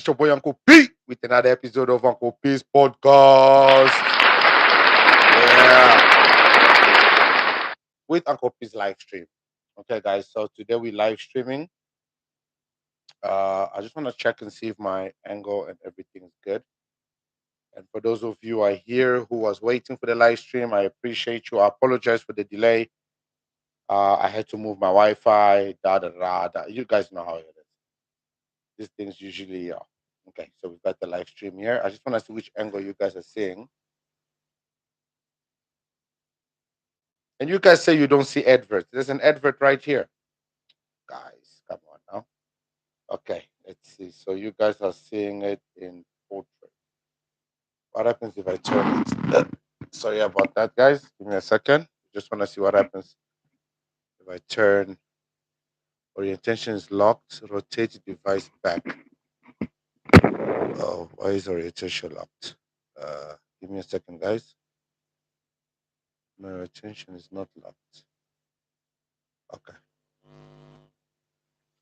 your boy Uncle P with another episode of Uncle P's podcast. Yeah, with Uncle P's live stream. Okay, guys. So today we live streaming. I just want to check and see if my angle and everything is good. And for those of you I here who was waiting for the live stream, I appreciate you. I apologize for the delay. I had to move my Wi-Fi. Da da da da. You guys know how it is. These things usually are. Okay, so we've got the live stream here. I just want to see which angle you guys are seeing. And you guys say you don't see adverts. There's an advert right here. Guys, come on now. Okay, let's see. So you guys are seeing it in portrait. What happens if I turn it? Sorry about that, guys. Give me a second. Just want to see what happens if I turn orientation is locked. Rotate the device back. Oh, why is orientation locked? Give me a second, guys. My orientation is not locked. Okay.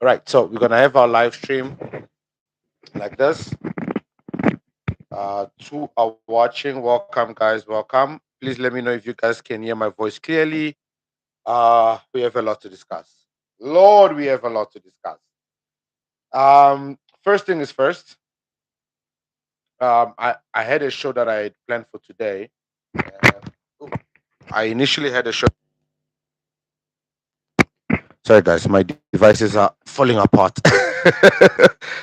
All right. So we're gonna have our live stream like this. Two are watching. Welcome, guys. Welcome. Please let me know if you guys can hear my voice clearly. We have a lot to discuss. Lord, we have a lot to discuss. First thing is first. I had a show that I had planned for today. Ooh, I initially had a show. Sorry, guys, my devices are falling apart.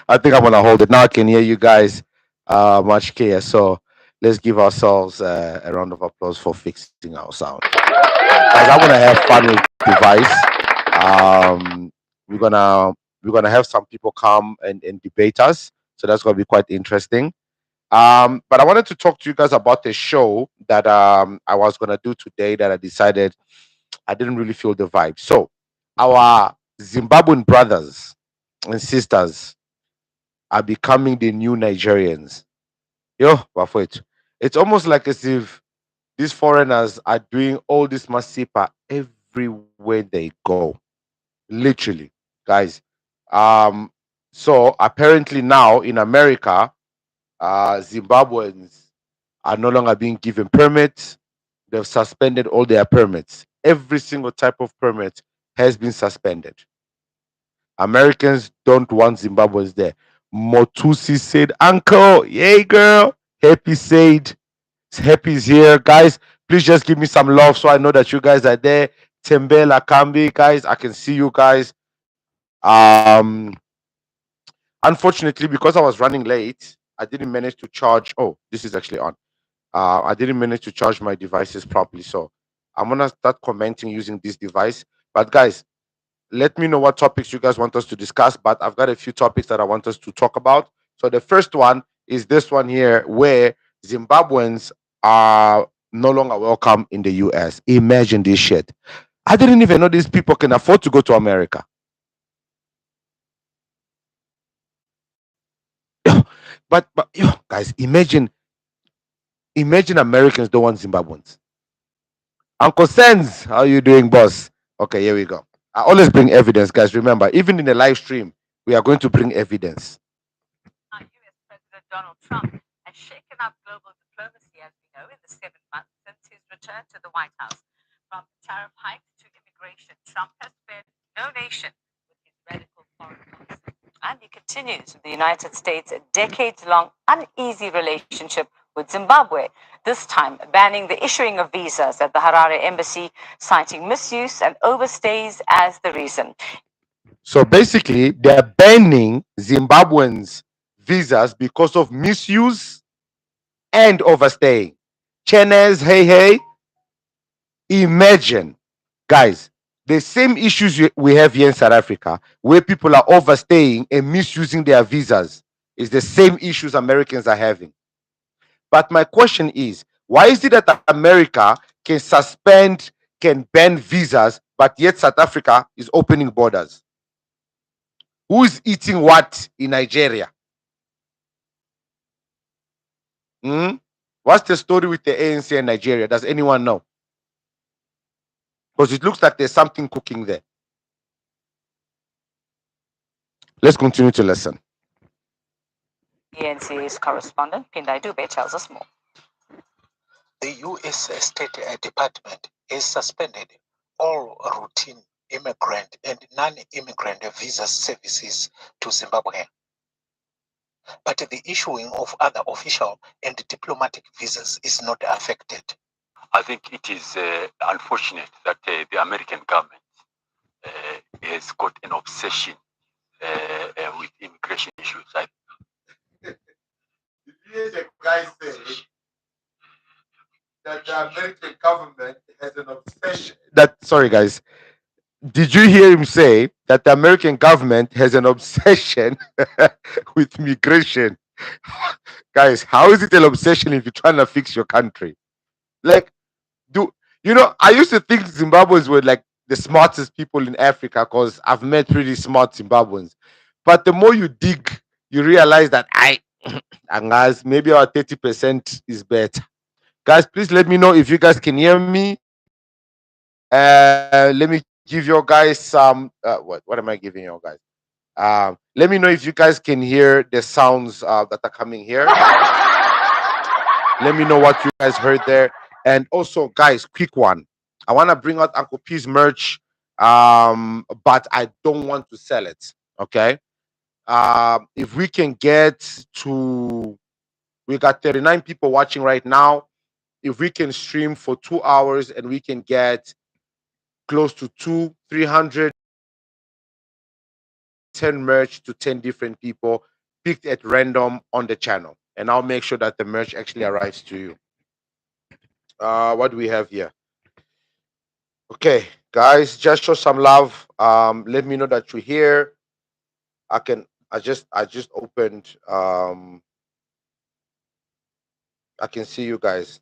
I think I'm gonna hold it now. I can hear you guys much clearer. So let's give ourselves a round of applause for fixing our sound, guys. I want to have fun with device. Um, we're gonna we're gonna have some people come and debate us, so that's gonna be quite interesting. But I wanted to talk to you guys about the show that I was gonna do today that I decided I didn't really feel the vibe. So our Zimbabwean brothers and sisters are becoming the new Nigerians. Yo, Wafwet. It's almost like as if these foreigners are doing all this masipa everywhere they go. Literally, guys. Um, so apparently now in America, Zimbabweans are no longer being given permits. They've suspended all their permits. Every single type of permit has been suspended. Americans don't want Zimbabweans there. Motusi said, Uncle, yay, girl. Happy said, Happy's here. Guys, please just give me some love so I know that you guys are there. Tembela Kambi, guys, I can see you guys. Unfortunately, because I was running late, I didn't manage to charge. Oh, this is actually on. I didn't manage to charge my devices properly. So I'm gonna start commenting using this device. But guys, let me know what topics you guys want us to discuss. But I've got a few topics that I want us to talk about. So the first one is this one here, where Zimbabweans are no longer welcome in the US. Imagine this shit. I didn't even know these people can afford to go to America. But yo, guys, imagine Americans don't want Zimbabweans. Uncle Sens, how you doing, boss? Okay, here we go. I always bring evidence, guys. Remember, even in the live stream, we are going to bring evidence. US President Donald Trump has shaken up global diplomacy, as we know, in the 7 months since his return to the White House. From tariff hikes to immigration, Trump has spared no nation with his radical foreign policy. And he continues with the United States' decades-long uneasy relationship with Zimbabwe, this time banning the issuing of visas at the Harare embassy, citing misuse and overstays as the reason. So basically, they're banning Zimbabweans' visas because of misuse and overstaying. Chenes, hey, hey. Imagine, guys, the same issues we have here in South Africa, where people are overstaying and misusing their visas, is the same issues Americans are having. But my question is, why is it that America can suspend, can ban visas, but yet South Africa is opening borders? Who is eating what in Nigeria? Hmm? What's the story with the ANC in Nigeria? Does anyone know? Because it looks like there's something cooking there. Let's continue to listen. ENC's correspondent Pindai Dube tells us more. The U.S. State Department has suspended all routine immigrant and non-immigrant visa services to Zimbabwe. But the issuing of other official and diplomatic visas is not affected. I think it is unfortunate that the American government has got an obsession with immigration issues. Did the guy say that the American government has an obsession? Sorry, guys. Did you hear him say that the American government has an obsession with migration? Guys, how is it an obsession if you're trying to fix your country? Like, do you know? I used to think Zimbabweans were like the smartest people in Africa because I've met pretty smart Zimbabweans. But the more you dig, you realize that and guys, maybe our 30% is better. Guys, please let me know if you guys can hear me. Let me give you guys some what am I giving you guys? Let me know if you guys can hear the sounds that are coming here. Let me know what you guys heard there. And also, guys, quick one. I want to bring out Uncle P's merch, but I don't want to sell it. Okay. If we can get to, we got 39 people watching right now. If we can stream for 2 hours and we can get close to 300 10 merch to 10 different people picked at random on the channel, and I'll make sure that the merch actually arrives to you. What do we have here? Okay, guys, just show some love. Let me know that you're here. I just opened. I can see you guys.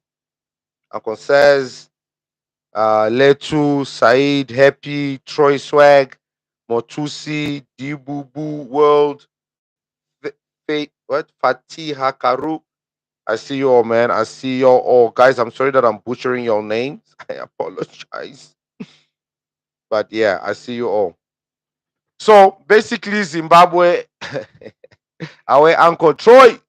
Uncle says, Letu, Said, Happy, Troy Swag, Motusi, Dibubu World, what? Fatih Hakaru. I see you all, man. I see you all. Guys, I'm sorry that I'm butchering your names. I apologize. But yeah, I see you all. So basically, Zimbabwe, our uncle Troy,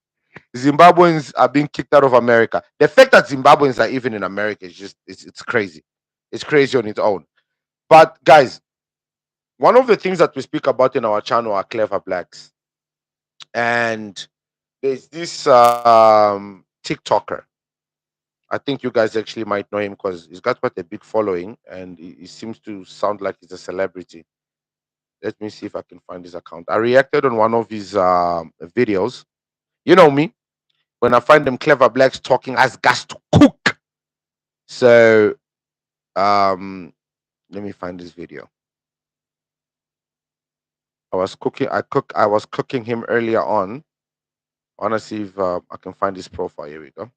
Zimbabweans are being kicked out of America. The fact that Zimbabweans are even in America is just, it's crazy. It's crazy on its own. But guys, one of the things that we speak about in our channel are clever blacks. And there's this TikToker. I think you guys actually might know him because he's got quite a big following and he seems to sound like he's a celebrity. Let me see if I can find his account. I reacted on one of his videos. You know me, when I find them clever blacks talking as gas to cook. So let me find this video. I was cooking him earlier on. I want to see if I can find his profile. Here we go.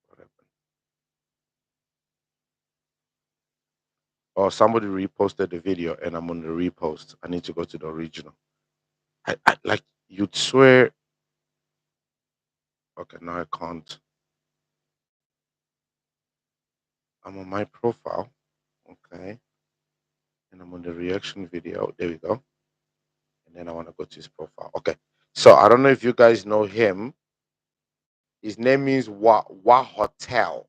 What happened? Oh, somebody reposted the video and I'm on the repost. I need to go to the original. I like, you'd swear. Okay, now I can't. I'm on my profile. Okay. And I'm on the reaction video. There we go. And then I want to go to his profile. Okay. So I don't know if you guys know him. His name is Wa Hotel.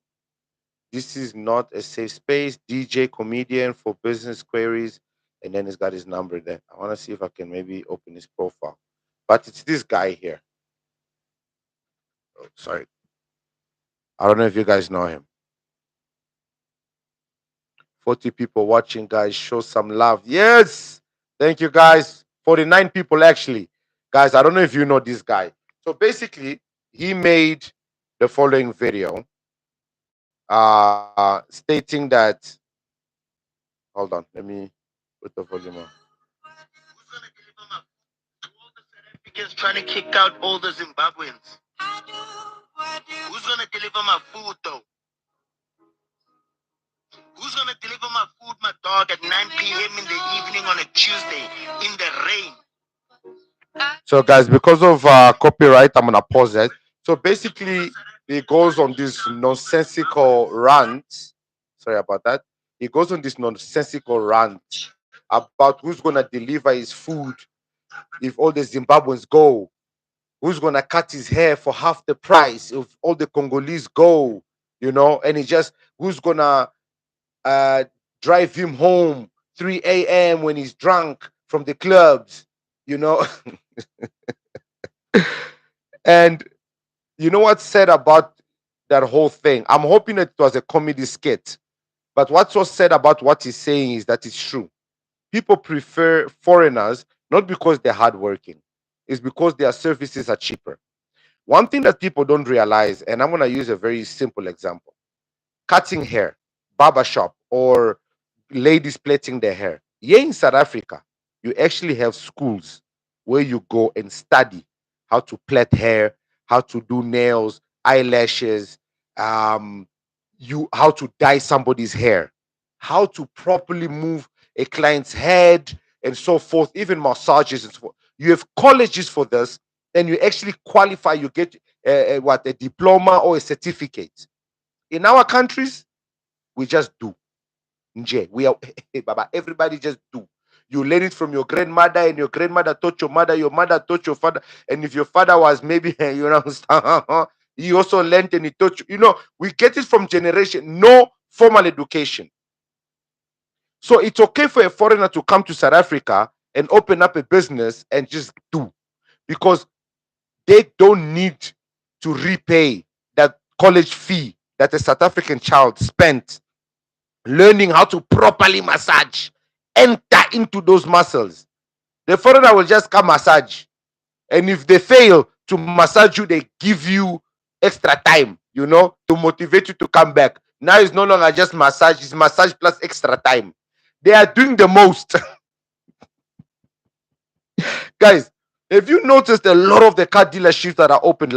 This is not a safe space. DJ comedian for business queries. And then he's got his number there. I want to see if I can maybe open his profile. But it's this guy here. Oh, sorry. I don't know if you guys know him. 40 people watching, guys. Show some love. Yes. Thank you, guys. 49 people, actually. Guys, I don't know if you know this guy. So basically, he made the following video stating that. Hold on. Let me put the volume on. Because trying to kick out all the Zimbabweans. Who's gonna deliver my food though? Who's gonna deliver my food, my dog, at 9 p.m. in the evening on a Tuesday in the rain? So, guys, because of copyright, I'm gonna pause it. So basically, he goes on this nonsensical rant. Sorry about that. He goes on this nonsensical rant about who's gonna deliver his food if all the Zimbabweans go, who's gonna cut his hair for half the price if all the Congolese go, and he just who's gonna uh, drive him home 3 a.m. when he's drunk from the clubs, you know. And you know what's said about that whole thing? I'm hoping it was a comedy skit, but what's so said about what he's saying is that it's true. People prefer foreigners not because they're hardworking, it's because their services are cheaper. One thing that people don't realize, and I'm going to use a very simple example: cutting hair, barber shop, or ladies plaiting their hair. Here in South Africa, you actually have schools where you go and study how to plait hair, how to do nails, eyelashes, um, you how to dye somebody's hair, how to properly move a client's head, and so forth, even massages and so forth. You have colleges for this, and you actually qualify. You get a diploma or a certificate. In our countries, we just do. Nje, we are Baba, everybody just do. You learn it from your grandmother, and your grandmother taught your mother taught your father, and if your father was maybe he also learned and he taught you. We get it from generation, no formal education. So it's okay for a foreigner to come to South Africa and open up a business and just do, because they don't need to repay that college fee that a South African child spent learning how to properly massage, enter into those muscles. The foreigner will just come massage, and if they fail to massage you, they give you extra time, to motivate you to come back. Now it's no longer just massage, it's massage plus extra time. They are doing the most. Guys, have you noticed a lot of the car dealerships that are opened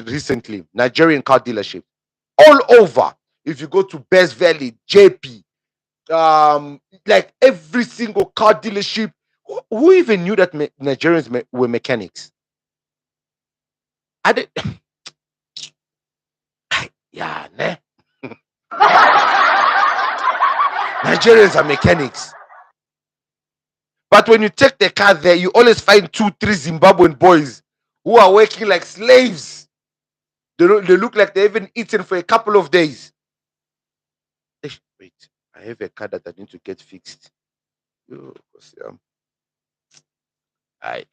recently, Nigerian car dealerships, all over? If you go to Best Valley, JP, like every single car dealership, who even knew that Nigerians were mechanics? I did. Yeah, ne? Nigerians are mechanics. But when you take the car there, you always find 2, 3 Zimbabwean boys who are working like slaves. They look like they haven't eaten for a couple of days. Wait, I have a car that I need to get fixed. I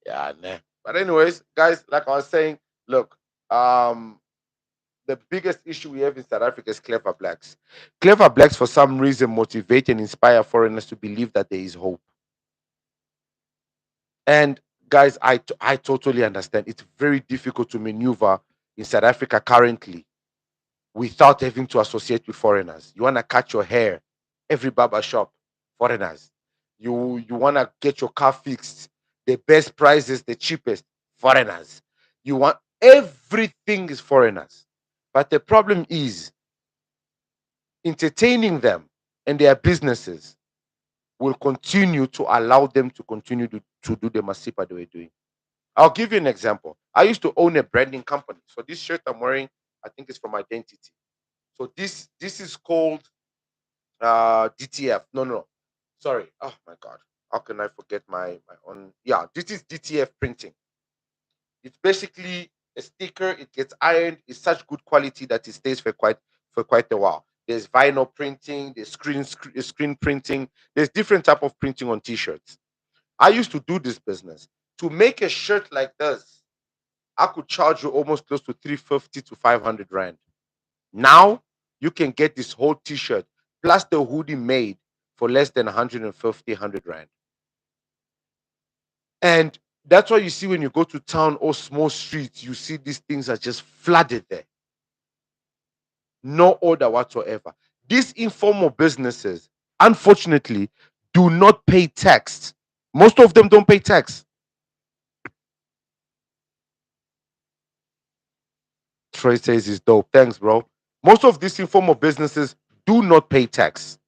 Yeah, nah. But anyways, guys, like I was saying, look, the biggest issue we have in South Africa is clever blacks. Clever blacks, for some reason, motivate and inspire foreigners to believe that there is hope. And guys, I totally understand. It's very difficult to maneuver in South Africa currently without having to associate with foreigners. You want to cut your hair, every barber shop, foreigners. You want to get your car fixed, the best prices, the cheapest, foreigners. You want everything is foreigners. But the problem is entertaining them and their businesses will continue to allow them to continue to do the masipa they were doing. I'll give you an example. I used to own a branding company. So this shirt I'm wearing, I think it's from Identity. So this is called DTF. No. Sorry. Oh my god. How can I forget my own? Yeah, this is DTF printing. It's basically a sticker. It gets ironed. It's such good quality that it stays for quite a while. There's vinyl printing. There's screen printing. There's different type of printing on t-shirts. I used to do this business. To make a shirt like this, I could charge you almost close to 350 to 500 rand. Now you can get this whole t-shirt plus the hoodie made for less than 150, 100 rand. And that's why you see when you go to town or small streets, you see these things are just flooded there. No order whatsoever. These informal businesses, unfortunately, do not pay tax. Most of them don't pay tax. Trey says is dope. Thanks, bro. Most of these informal businesses do not pay tax.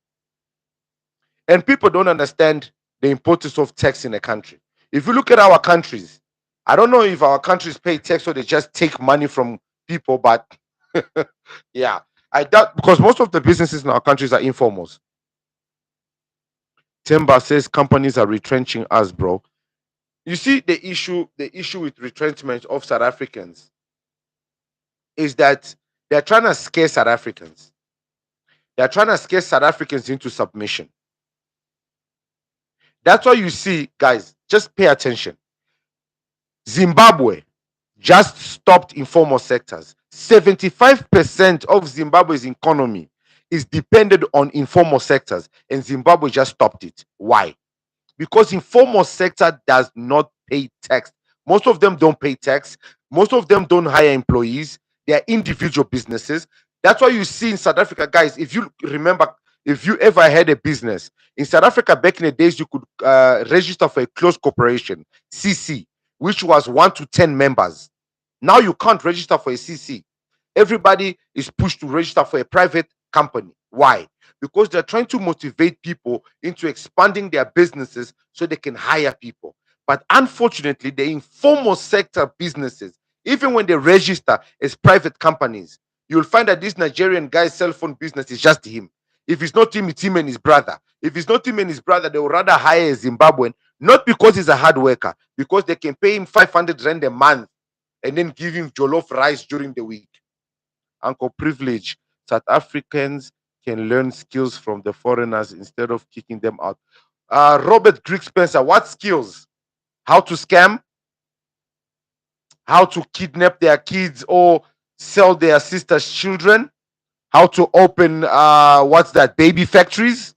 And people don't understand the importance of tax in a country. If you look at our countries, I don't know if our countries pay tax or they just take money from people, but yeah, I doubt, because most of the businesses in our countries are informals. Timber says companies are retrenching us, bro. You see, the issue with retrenchment of South Africans is that they're trying to scare South Africans. They're trying to scare South Africans into submission. That's why you see, guys, just pay attention. Zimbabwe just stopped informal sectors. 75% of Zimbabwe's economy is dependent on informal sectors, and Zimbabwe just stopped it. Why? Because informal sector does not pay tax. Most of them don't pay tax. Most of them don't hire employees. They are individual businesses. That's why you see in South Africa, guys, if you remember, if you ever had a business in South Africa back in the days, you could register for a closed corporation, CC, which was 1 to 10 members. Now you can't register for a CC. Everybody is pushed to register for a private company. Why? Because they're trying to motivate people into expanding their businesses so they can hire people. But unfortunately, the informal sector businesses, even when they register as private companies, you'll find that this Nigerian guy's cell phone business is just him. If it's not him, it's him and his brother. If it's not him and his brother, they will rather hire a Zimbabwean, not because he's a hard worker, because they can pay him 500 rand a month and then give him jollof rice during the week. Uncle Privilege, South Africans can learn skills from the foreigners instead of kicking them out. Robert Greek Spencer, what skills? How to scam? How to kidnap their kids or sell their sisters' children? How to open what's that? Baby factories?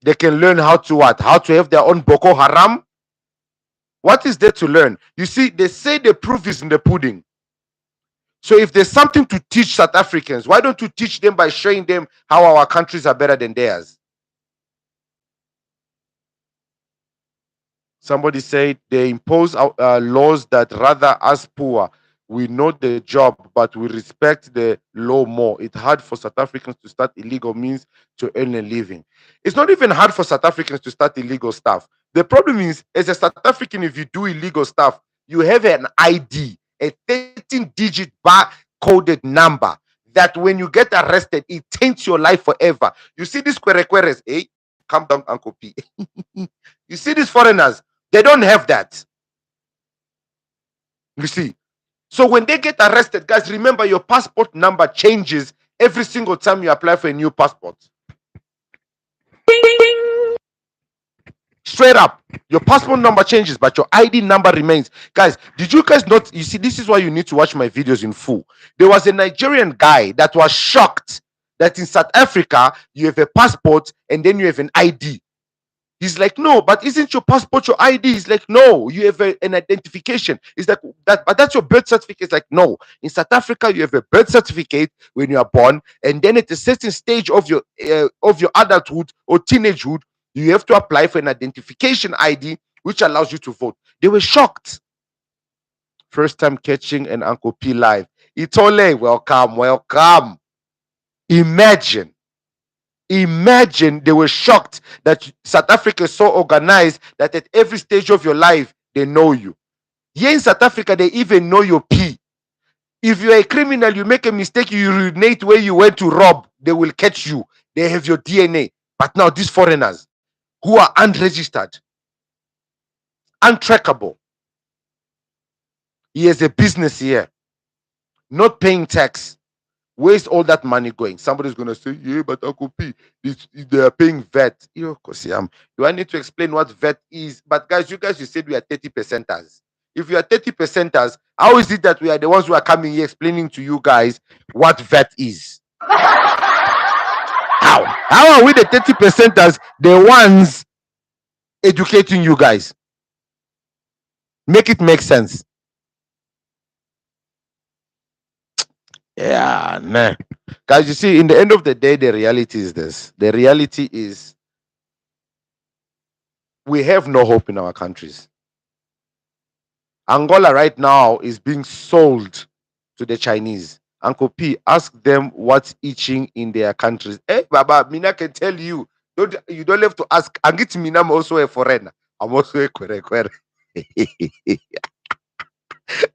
They can learn how to what? How to have their own Boko Haram? What is there to learn? You see, they say the proof is in the pudding. So if there's something to teach South Africans, why don't you teach them by showing them how our countries are better than theirs? Somebody said they impose laws that rather us poor. We know the job, but we respect the law more. It's hard for South Africans to start illegal means to earn a living. It's not even hard for South Africans to start illegal stuff. The problem is, as a South African, if you do illegal stuff, you have an ID, a 13-digit bar-coded number that when you get arrested, it taints your life forever. You see these kwerekweres, hey, calm down, Uncle P. You see these foreigners, they don't have that. You see. So when they get arrested, guys, remember your passport number changes every single time you apply for a new passport. Straight up, your passport number changes, but your ID number remains. Guys, did you guys not? You see, this is why you need to watch my videos in full. There was a Nigerian guy that was shocked that in South Africa you have a passport and then you have an ID. He's like, no, but isn't your passport your ID? He's like, no, you have an identification. It's like that, but that's your birth certificate. It's like, no. In South Africa, you have a birth certificate when you are born, and then at a certain stage of your adulthood or teenagehood, you have to apply for an identification ID, which allows you to vote. They were shocked. First time catching an Uncle P live. Itole, welcome, welcome. Imagine they were shocked that South Africa is so organized that at every stage of your life, they know you. Here in South Africa, they even know your P. If you're a criminal, you make a mistake, you urinate where you went to rob, they will catch you. They have your DNA. But now these foreigners who are unregistered, untrackable, he has a business here, not paying tax. Where's all that money going? Somebody's going to say, yeah, but Uncle P, they are paying VAT. Do I need to explain what VAT is? But guys, you said we are 30%ers. If you are 30%ers, how is it that we are the ones who are coming here explaining to you guys what VAT is? How? How are we the 30%ers, the ones educating you guys? Make it make sense. Yeah, man. Guys, you see, in the end of the day, the reality is this. The reality is we have no hope in our countries. Angola right now is being sold to the Chinese. Uncle P, ask them what's itching in their countries. Eh, Baba, Mina can tell you. You don't have to ask. Angit Mina, I'm also a foreigner. I'm also a kwere.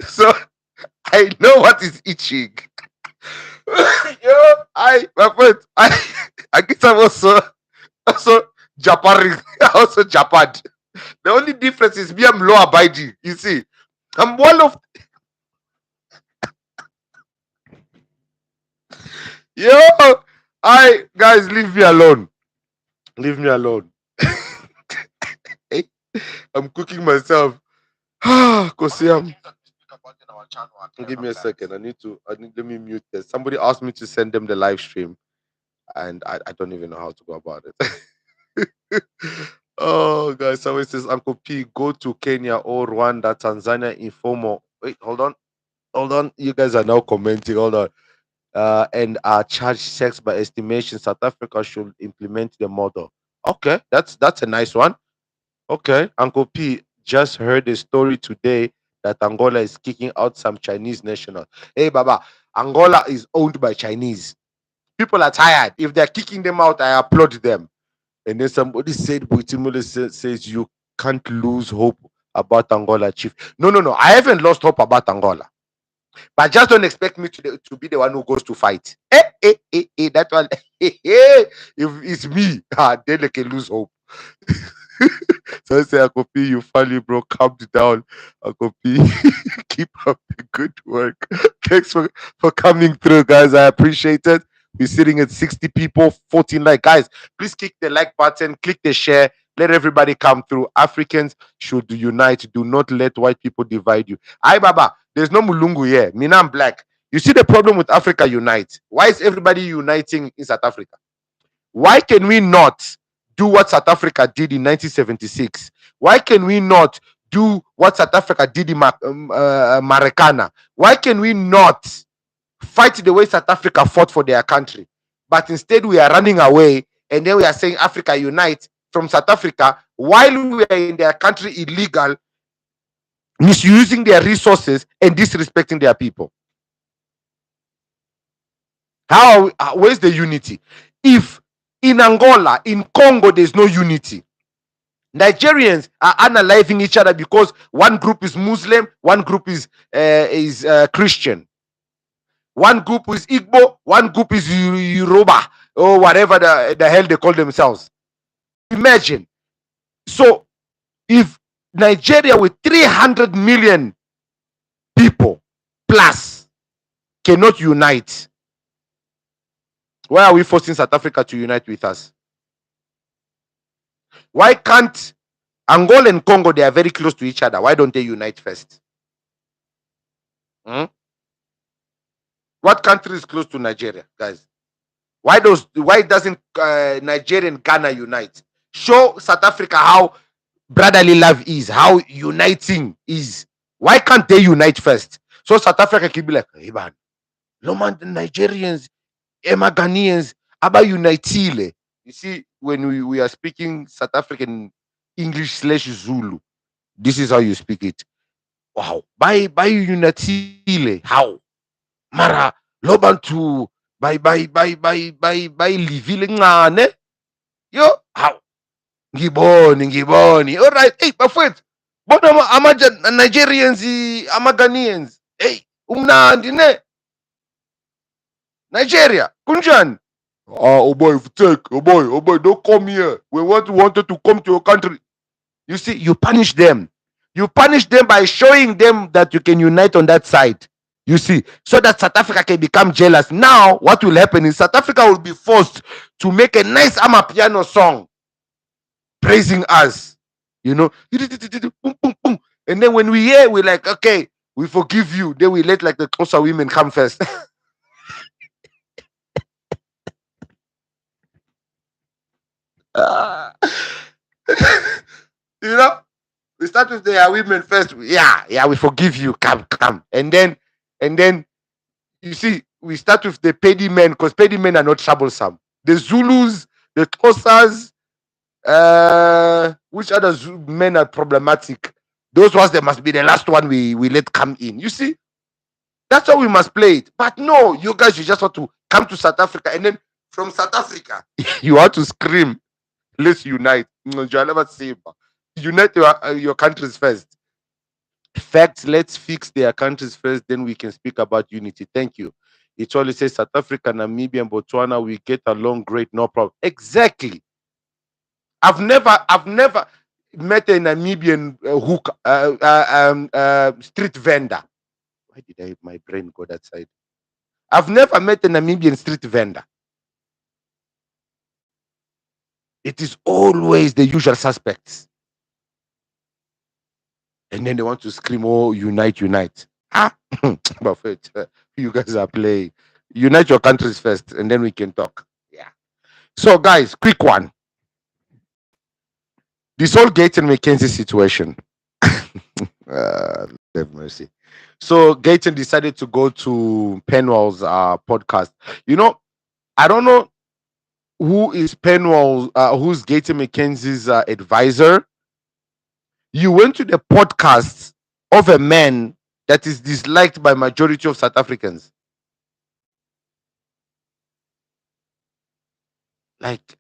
So I know what is itching. My friend, I guess I'm also Japan, also Japan. The only difference is me, I'm law abiding. You see, I'm one of yo. I guys, leave me alone. Leave me alone. Hey, I'm cooking myself. Cause give me a second. Let me mute this. Somebody asked me to send them the live stream, and I don't even know how to go about it. Oh, guys, somebody says Uncle P, go to Kenya or Rwanda, Tanzania, informal. Wait, hold on. You guys are now commenting. Hold on. And charge sex by estimation. South Africa should implement the model. Okay, that's a nice one. Okay, Uncle P just heard a story today that Angola is kicking out some Chinese nationals. Hey, Baba, Angola is owned by Chinese. People are tired. If they're kicking them out, I applaud them. And then somebody said, Buitimule says you can't lose hope about Angola, chief. No, no, no. I haven't lost hope about Angola. But just don't expect me to be the one who goes to fight. That one. If it's me, then they can lose hope. So I say, Akopi, you funny, bro. Calm down. Akopi, keep up the good work. Thanks for coming through, guys. I appreciate it. We're sitting at 60 people, 14 like. Guys, please click the like button, click the share. Let everybody come through. Africans should unite. Do not let white people divide you. Aye, Baba, there's no Mulungu here. Mina, I'm black. You see the problem with Africa Unite. Why is everybody uniting in South Africa? Why can we not do what South Africa did in 1976? Why can we not do what South Africa did in Marikana? Why can we not fight the way South Africa fought for their country? But instead, we are running away, and then we are saying Africa unite from South Africa while we are in their country illegal, misusing their resources and disrespecting their people. Where's the unity? If in Angola, in Congo, there's no unity, Nigerians are unaliving each other because one group is Muslim, one group is Christian, one group is Igbo, one group is Yoruba, or whatever the hell they call themselves. Imagine. So if Nigeria with 300 million people plus cannot unite, why are we forcing South Africa to unite with us? Why can't Angola and Congo, they are very close to each other. Why don't they unite first? What country is close to Nigeria, guys? Why doesn't Nigeria and Ghana unite? Show South Africa how brotherly love is, how uniting is. Why can't they unite first? So South Africa can be like, hey man, no man, the Nigerians, Emma Ghanaians, about unitile. You see, when we are speaking South African English/Zulu, this is how you speak it. Wow, by unitile, how? Mara, lobantu, by livile ngane. Yo, how? Ngiboni. All right, hey, my friend. Bona Nigerians, Ghanaians. Hey, umnandi ne? Nigeria, kunjan. Oh boy, oh boy, don't come here. We wanted to come to your country. You see, you punish them. You punish them by showing them that you can unite on that side. You see, so that South Africa can become jealous. Now, what will happen is South Africa will be forced to make a nice Amapiano song praising us. You know, boom, boom, boom. And then when we hear, we're like, okay, we forgive you. Then we let like the closer women come first. You know, we start with the women first. Yeah, we forgive you. Come. And then you see, we start with the petty men because petty men are not troublesome. The Zulus, the Xhosas, which other men are problematic? Those ones, they must be the last one we let come in. You see, that's how we must play it. But no, you guys, you just want to come to South Africa, and then from South Africa, you want to scream, let's unite. No, you'll never say, unite your countries first. Facts, let's fix their countries first, then we can speak about unity. Thank you. It only says South Africa, Namibia, and Botswana, we get along great, no problem. Exactly. I've never met a Namibian street vendor. Why did my brain go that side? I've never met a Namibian street vendor. It is always the usual suspects. And then they want to scream, oh, unite, unite. Ah, Buffett, you guys are playing. Unite your countries first, and then we can talk. Yeah. So, guys, quick one. This whole Gates and McKenzie situation. Have mercy. So, Gaten decided to go to Penwell's podcast. You know, I don't know who is Penwell, who's Gaten McKenzie's advisor. You went to the podcast of a man that is disliked by majority of South Africans. Like,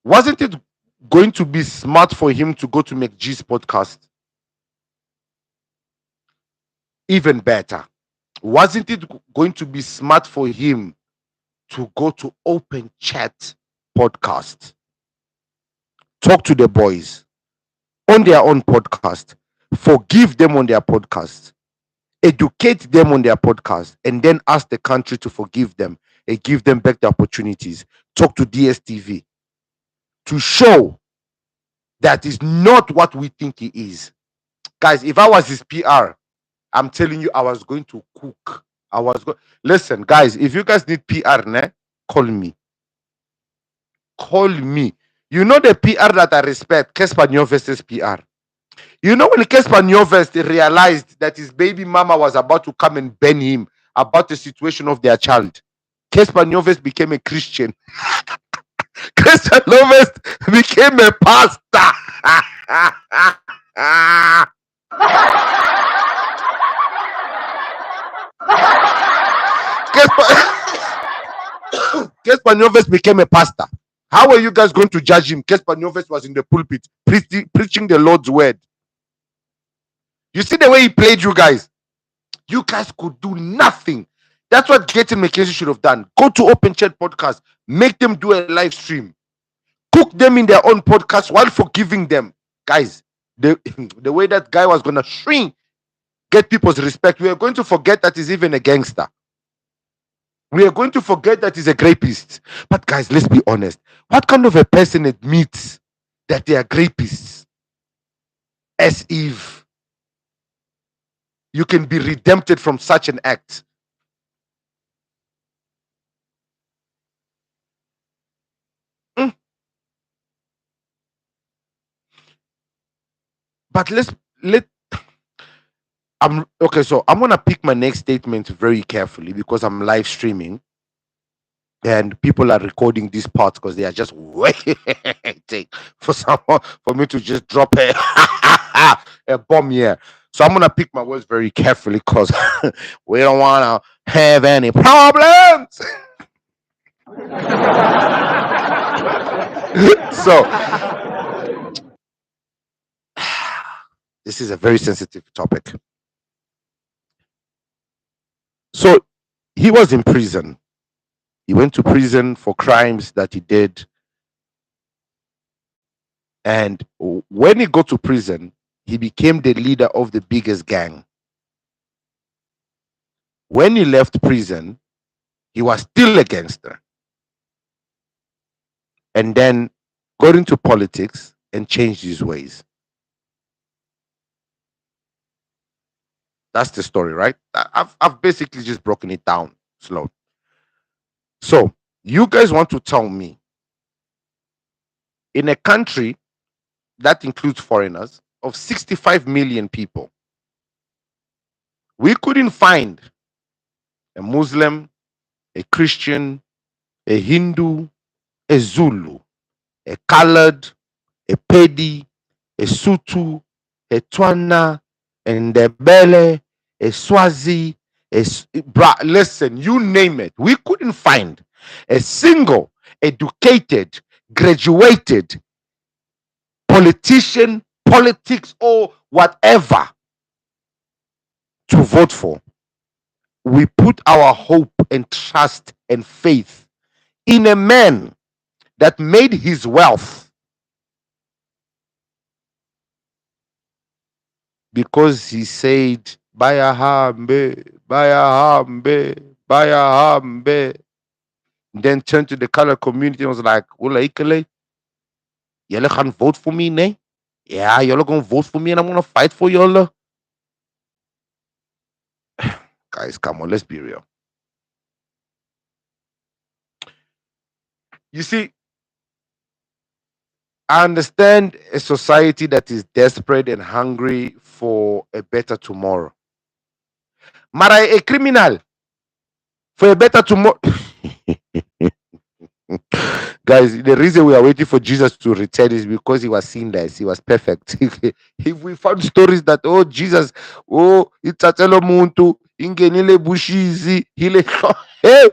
wasn't it going to be smart for him to go to McG's podcast? Even better, wasn't it going to be smart for him to go to Open Chat podcast? Talk to the boys on their own podcast, forgive them on their podcast, educate them on their podcast, and then ask the country to forgive them and give them back the opportunities. Talk to DSTV to show that is not what we think he is. Guys, if I was his PR, I'm telling you, I was going to cook. Listen, guys, if you guys need PR, call me. Call me. You know the PR that I respect, Kesper Nyovest's PR. You know when Kesper Nyovest realized that his baby mama was about to come and ban him about the situation of their child, Kesper Nyovest became a Christian. Kesper Nyovest became a pastor. Kesper Nyovest became a pastor. How are you guys going to judge him? Kesper Nyovest was in the pulpit preaching the Lord's word. You see the way he played you guys? You guys could do nothing. That's what Gaten McKenzie should have done. Go to Open Chat podcast, make them do a live stream, cook them in their own podcast while forgiving them. Guys, the way that guy was going to shrink, get people's respect, we are going to forget that he's even a gangster. We are going to forget that he's a rapist. But guys, let's be honest. What kind of a person admits that they are rapists? As if you can be redempted from such an act. But I'm okay. So I'm gonna pick my next statement very carefully because I'm live streaming, and people are recording this part because they are just waiting for me to just drop a bomb here. So I'm gonna pick my words very carefully because we don't wanna have any problems. So this is a very sensitive topic. So he was in prison. He went to prison for crimes that he did. And when he got to prison, he became the leader of the biggest gang. When he left prison, he was still a gangster. And then got into politics and changed his ways. That's the story, right? I've basically just broken it down slow. So you guys want to tell me, in a country that includes foreigners of 65 million people, we couldn't find a Muslim, a Christian, a Hindu, a Zulu, a colored, a Pedi, a Sutu, a Twana, and a Bele, a Swazi, listen, you name it. We couldn't find a single educated, graduated politician, politics, or whatever to vote for. We put our hope and trust and faith in a man that made his wealth because he said, Bayahambe, Bayahambe, Bayahambe. Then turned to the color community and was like, Ula Ikele, y'all can vote for me, ne? Yeah, y'all gonna vote for me and I'm gonna fight for y'all. Guys, come on, let's be real. You see, I understand a society that is desperate and hungry for a better tomorrow. Mara a criminal for a better tomorrow. Guys, the reason we are waiting for Jesus to return is because he was sinless, he was perfect. If we found stories that, oh, Jesus, oh, itatelo muntu, ingenile bushizi, hile, hey,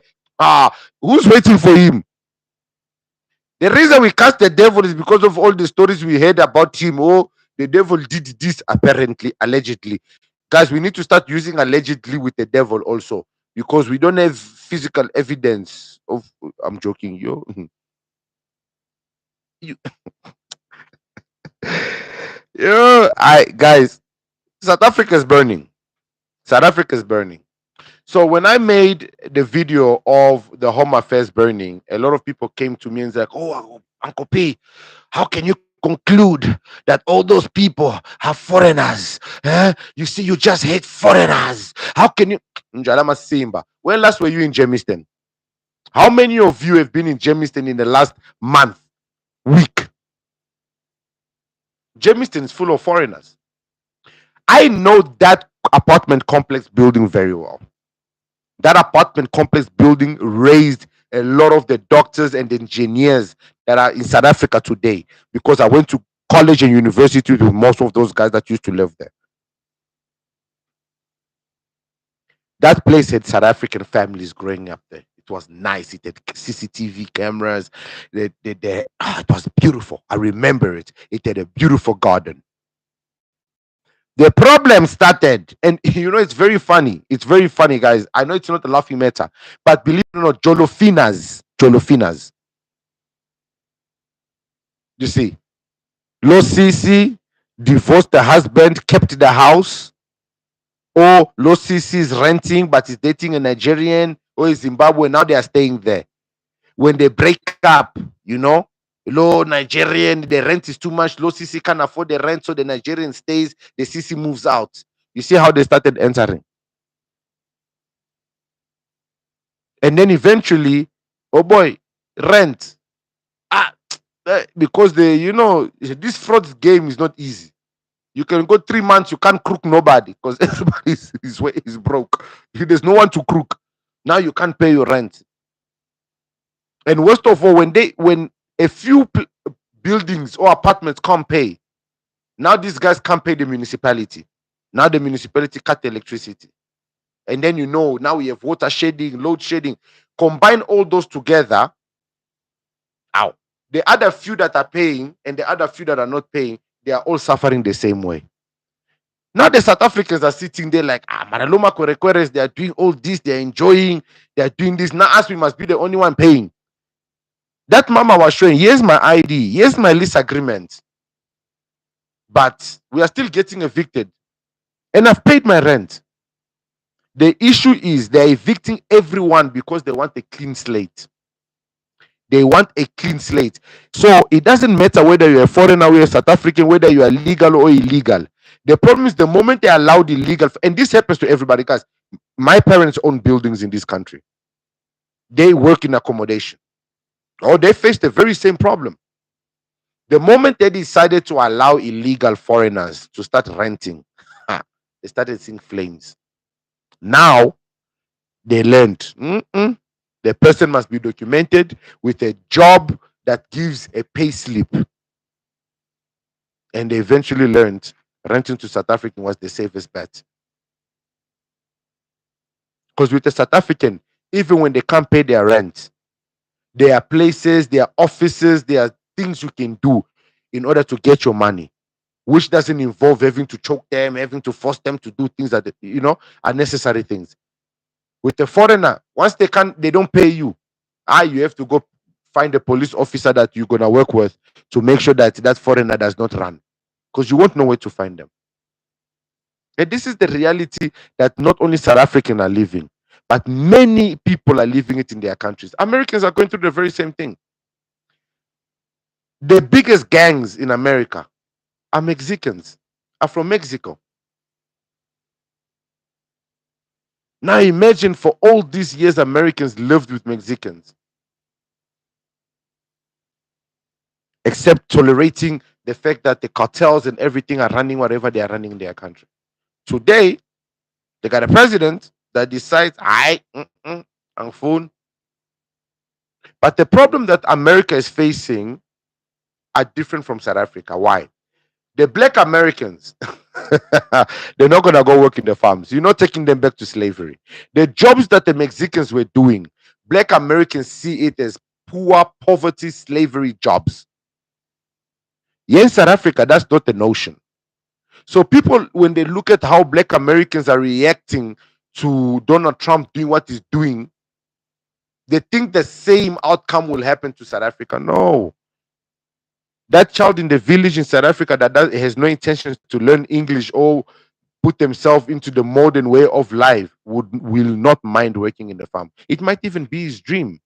who's waiting for him? The reason we cast the devil is because of all the stories we heard about him. Oh, the devil did this apparently, allegedly. Guys, we need to start using allegedly with the devil also because we don't have physical evidence of. I'm joking, yo. You, yo, guys, South Africa is burning. South Africa is burning. So when I made the video of the Home Affairs burning, a lot of people came to me and said, "Oh, Uncle P, how can you conclude that all those people are foreigners? You see, you just hate foreigners. How can you?" Njalama Simba. When last were you in Germiston? How many of you have been in Germiston in the last month, week? Germiston is full of foreigners. I know that apartment complex building very well. That apartment complex building raised a lot of the doctors and engineers that are in South Africa today because I went to college and university with most of those guys that used to live there. That place had South African families growing up there. It was nice. It had CCTV cameras. It was beautiful. I remember it. It had a beautiful garden. The problem started, and it's very funny. It's very funny, guys. I know it's not a laughing matter, but believe it or not, Jolofinas. You see, Losisi divorced the husband, kept the house, or Losisi is renting but is dating a Nigerian or a Zimbabwe. Now they are staying there. When they break up, low Nigerian, the rent is too much. Low CC can't afford the rent, so the Nigerian stays, the CC moves out. You see how they started entering. And then eventually, oh boy, rent. Because this fraud game is not easy. You can go 3 months, you can't crook nobody because everybody is broke. There's no one to crook. Now you can't pay your rent. And worst of all, when a few buildings or apartments can't pay, now these guys can't pay the municipality. Now the municipality cut the electricity. And then now we have water shedding, load shedding. Combine all those together. Ow. The other few that are paying and the other few that are not paying, they are all suffering the same way. Now the South Africans are sitting there like, Maraloma Kwerekweres, they are doing all this, they are enjoying, they are doing this. Now us, we must be the only one paying. That mama was showing, here's my ID, here's my lease agreement. But we are still getting evicted. And I've paid my rent. The issue is they're evicting everyone because they want a clean slate. They want a clean slate. So it doesn't matter whether you're a foreigner or a South African, whether you are legal or illegal. The problem is the moment they allow the illegal, and this happens to everybody, guys. My parents own buildings in this country. They work in accommodation. Or they face the very same problem. The moment they decided to allow illegal foreigners to start renting, they started seeing flames. Now they learned the person must be documented with a job that gives a pay slip. And they eventually learned renting to South African was the safest bet. Because with a South African, even when they can't pay their rent, there are places, there are offices, there are things you can do in order to get your money, which doesn't involve having to choke them, having to force them to do things that are necessary things. With a foreigner, once they don't pay you, you have to go find a police officer that you're gonna work with to make sure that that foreigner does not run, because you won't know where to find them. And this is the reality that not only South Africans are living, but many people are living it in their countries. Americans are going through the very same thing. The biggest gangs in America are Mexicans, are from Mexico. Now imagine for all these years Americans lived with Mexicans, except tolerating the fact that the cartels and everything are running whatever they are running in their country. Today, they got a president that decides, I'm phone. But the problem that America is facing are different from South Africa. Why? The black Americans, they're not going to go work in the farms. You're not taking them back to slavery. The jobs that the Mexicans were doing, black Americans see it as poor, poverty, slavery jobs. Here in South Africa, that's not the notion. So people, when they look at how black Americans are reacting to Donald Trump doing what he's doing, they think the same outcome will happen to South Africa. No. That child in the village in South Africa that has no intentions to learn English or put themselves into the modern way of life will not mind working in the farm. It might even be his dream.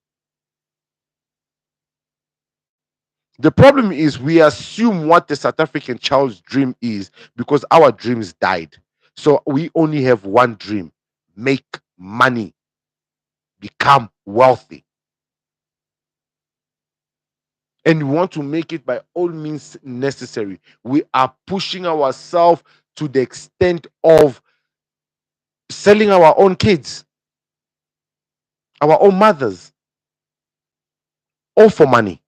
The problem is we assume what the South African child's dream is because our dreams died. So we only have one dream: make money, become wealthy. And we want to make it by all means necessary. We are pushing ourselves to the extent of selling our own kids, our own mothers, all for money.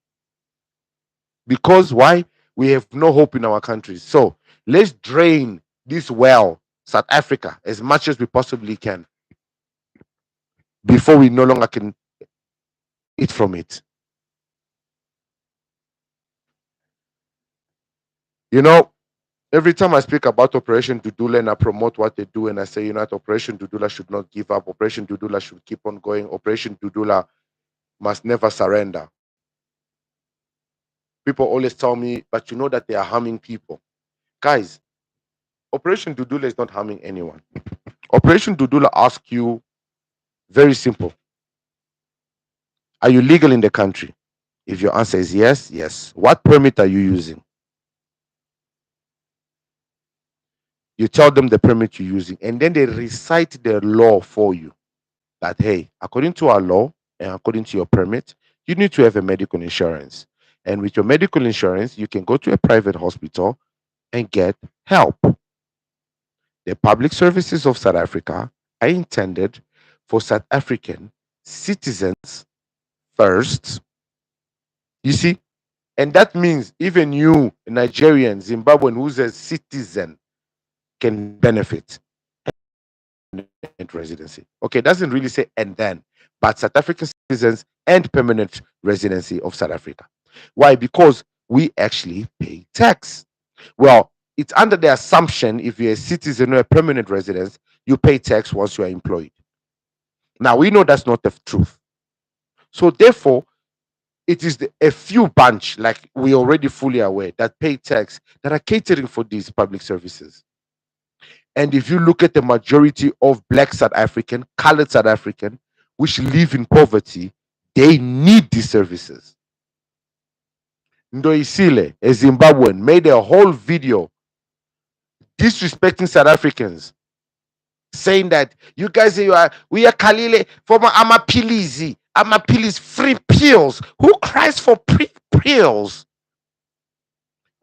Because why? We have no hope in our countries. So let's drain this well, South Africa, as much as we possibly can before we no longer can eat from it. You know, every time I speak about Operation Dudulla and I promote what they do, and I say, Operation Dudulla should not give up. Operation Dudulla should keep on going. Operation Dudulla must never surrender. People always tell me, but you know that they are harming people. Guys, Operation Dudulla is not harming anyone. Operation Dudulla asks you, very simple: are you legal in the country? If your answer is yes, yes. What permit are you using? You tell them the permit you're using, and then they recite the law for you. That, hey, according to our law and according to your permit, you need to have a medical insurance. And with your medical insurance, you can go to a private hospital and get help. The public services of South Africa are intended for South African citizens first. You see? And that means even you, Nigerian, Zimbabwean, who's a citizen, can benefit permanent residency. Okay, it doesn't really say and then, but South African citizens and permanent residency of South Africa. Why? Because we actually pay tax. Well, it's under the assumption if you're a citizen or a permanent resident, you pay tax once you are employed. Now, we know that's not the truth. So, therefore, it is a few bunch, like we're already fully aware, that pay tax that are catering for these public services. And if you look at the majority of black South African, colored South African, which live in poverty, they need these services. Ndoisile, a Zimbabwean, made a whole video disrespecting South Africans, saying that you guys say we are Kalile for Amapilizi, free pills. Who cries for pills?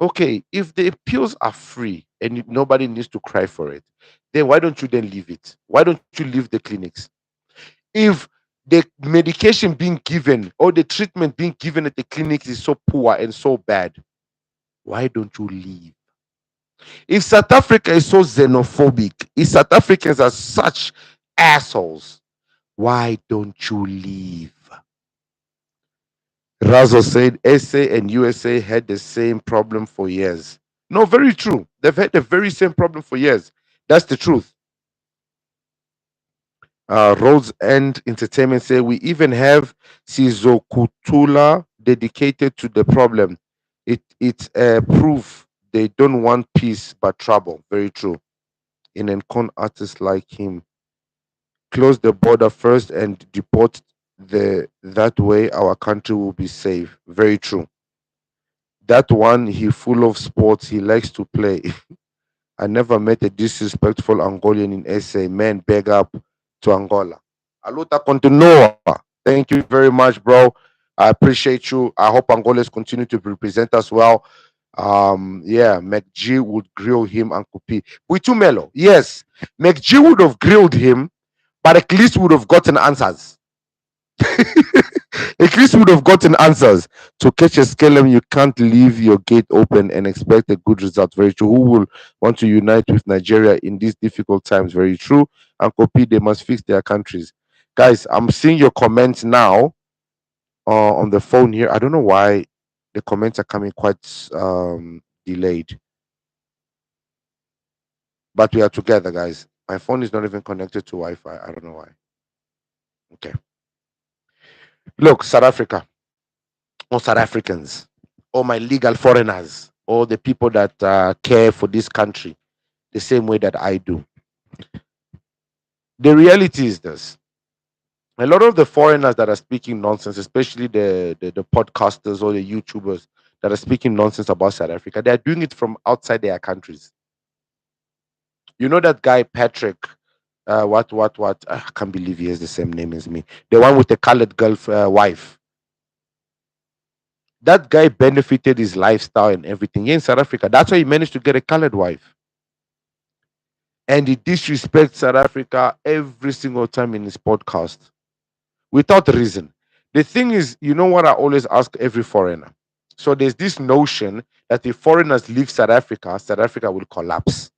Okay, if the pills are free and nobody needs to cry for it, then why don't you then leave it? Why don't you leave the clinics? If the medication being given or the treatment being given at the clinics is so poor and so bad, why don't you leave? If South Africa is so xenophobic, if South Africans are such assholes, why don't you leave? Razo said SA and USA had the same problem for years. No, very true. They've had the very same problem for years. That's the truth. Roads End Entertainment say we even have Sizokutula dedicated to the problem. It's proof they don't want peace but trouble. Very true. In and con artists like him close the border first and deport the that way our country will be safe. Very true. That one he full of sports. He likes to play. I never met a disrespectful Angolian in SA. Man, beg up to Angola. Aluta continua. Thank you very much, bro. I appreciate you. I hope Angolans continue to represent us well. Yeah, McG would grill him and Kupi. Buitumelo, yes, McG would have grilled him, but at least would have gotten answers. At least would have gotten answers. To catch a scalum, you can't leave your gate open and expect a good result. Very true. Who will want to unite with Nigeria in these difficult times? Very true. And copy, they must fix their countries. Guys, I'm seeing your comments now on the phone here. I don't know why the comments are coming quite delayed. But we are together, guys. My phone is not even connected to Wi-Fi. I don't know why. Okay. Look, South Africa, or South Africans, or my legal foreigners, or the people that care for this country the same way that I do. The reality is this: a lot of the foreigners that are speaking nonsense, especially the podcasters or the YouTubers that are speaking nonsense about South Africa, they are doing it from outside their countries. You know that guy Patrick? What? I can't believe he has the same name as me. The one with the colored girl wife. That guy benefited his lifestyle and everything here in South Africa. That's why he managed to get a colored wife. And he disrespects South Africa every single time in his podcast without reason. The thing is, you know what I always ask every foreigner? So there's this notion that if foreigners leave South Africa will collapse.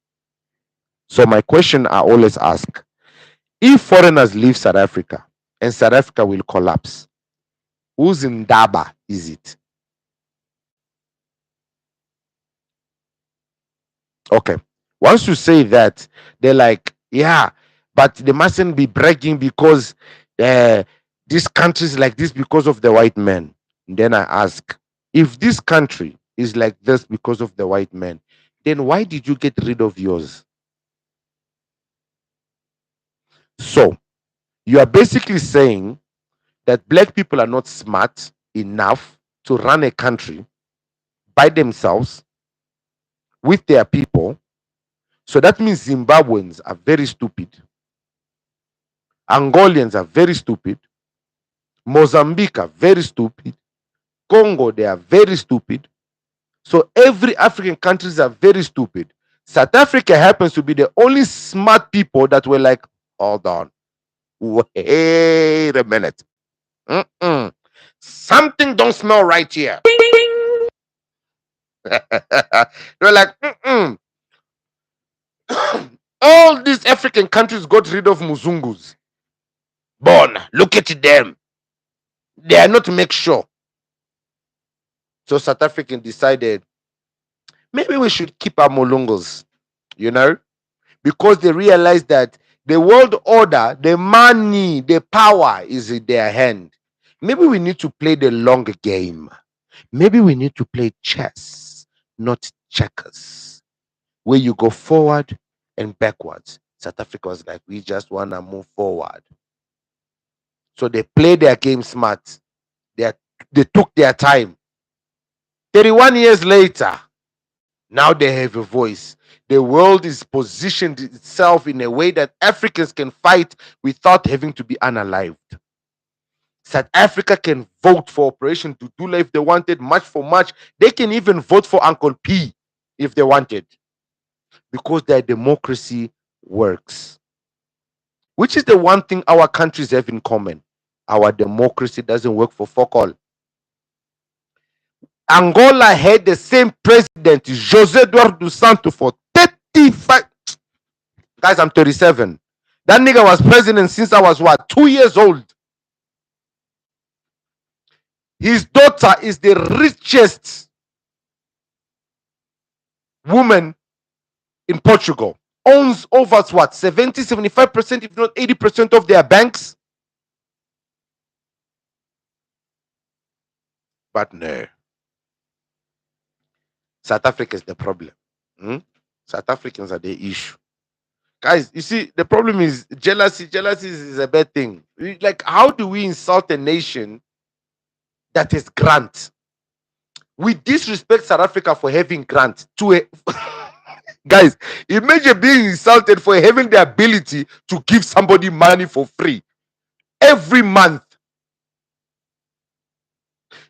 So my question I always ask, if foreigners leave South Africa and South Africa will collapse, whose Ndaba is it? Okay. Once you say that, they're like, yeah, but they mustn't be bragging because this country is like this because of the white man. And then I ask, if this country is like this because of the white man, then why did you get rid of yours? So you are basically saying that black people are not smart enough to run a country by themselves with their people. So that means Zimbabweans are very stupid. Angolians are very stupid. Mozambique are very stupid. Congo, they are very stupid. So every African countries are very stupid. South Africa happens to be the only smart people that were like, hold on, wait a minute. Something don't smell right here. They're like, all these African countries got rid of Muzungus. Born, look at them. They are not make sure. So South African decided maybe we should keep our Molongos, you know, because they realized that the world order, the money, the power is in their hand. Maybe we need to play the long game. Maybe we need to play chess, not checkers, where you go forward and backwards. South Africa was like, we just want to move forward. So they played their game smart. They took their time. 31 years later, now they have a voice. The world is positioned itself in a way that Africans can fight without having to be unalived. South Africa can vote for Operation Dudulla if they wanted, March for March. They can even vote for Uncle P if they wanted, because their democracy works. Which is the one thing our countries have in common. Our democracy doesn't work for fuck all. Angola had the same president, José Eduardo dos Santos, for 35. Guys, I'm 37. That nigga was president since I was what, 2 years old. His daughter is the richest woman in Portugal. owns over what, 70, 75%, if not 80% of their banks. But no, South Africa is the problem. Hmm? South Africans are the issue. Guys, you see, the problem is jealousy. Jealousy is a bad thing. Like, how do we insult a nation that is grant? We disrespect South Africa for having grant to a guys. Imagine being insulted for having the ability to give somebody money for free every month.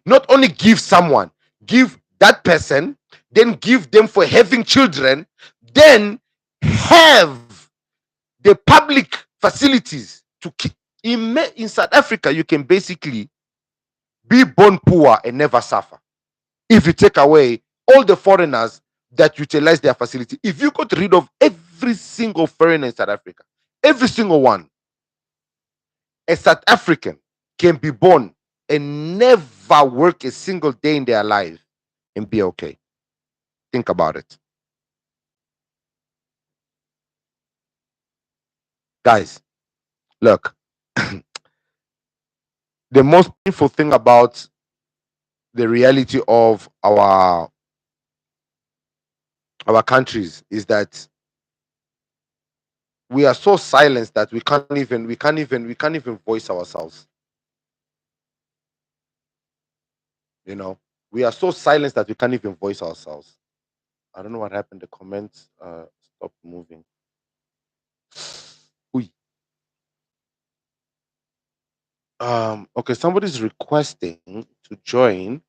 Not only give someone, give that person, then give them for having children, then have the public facilities to keep. In South Africa, you can basically be born poor and never suffer if you take away all the foreigners that utilize their facility. If you got rid of every single foreigner in South Africa, every single one, a South African can be born and never work a single day in their life and be okay. Think about it. Guys, look, the most painful thing about the reality of our countries is that we are so silenced that we can't even voice ourselves. You know, we are so silenced that we can't even voice ourselves. I don't know what happened. The comments stopped moving. Oy. Okay, somebody's requesting to join.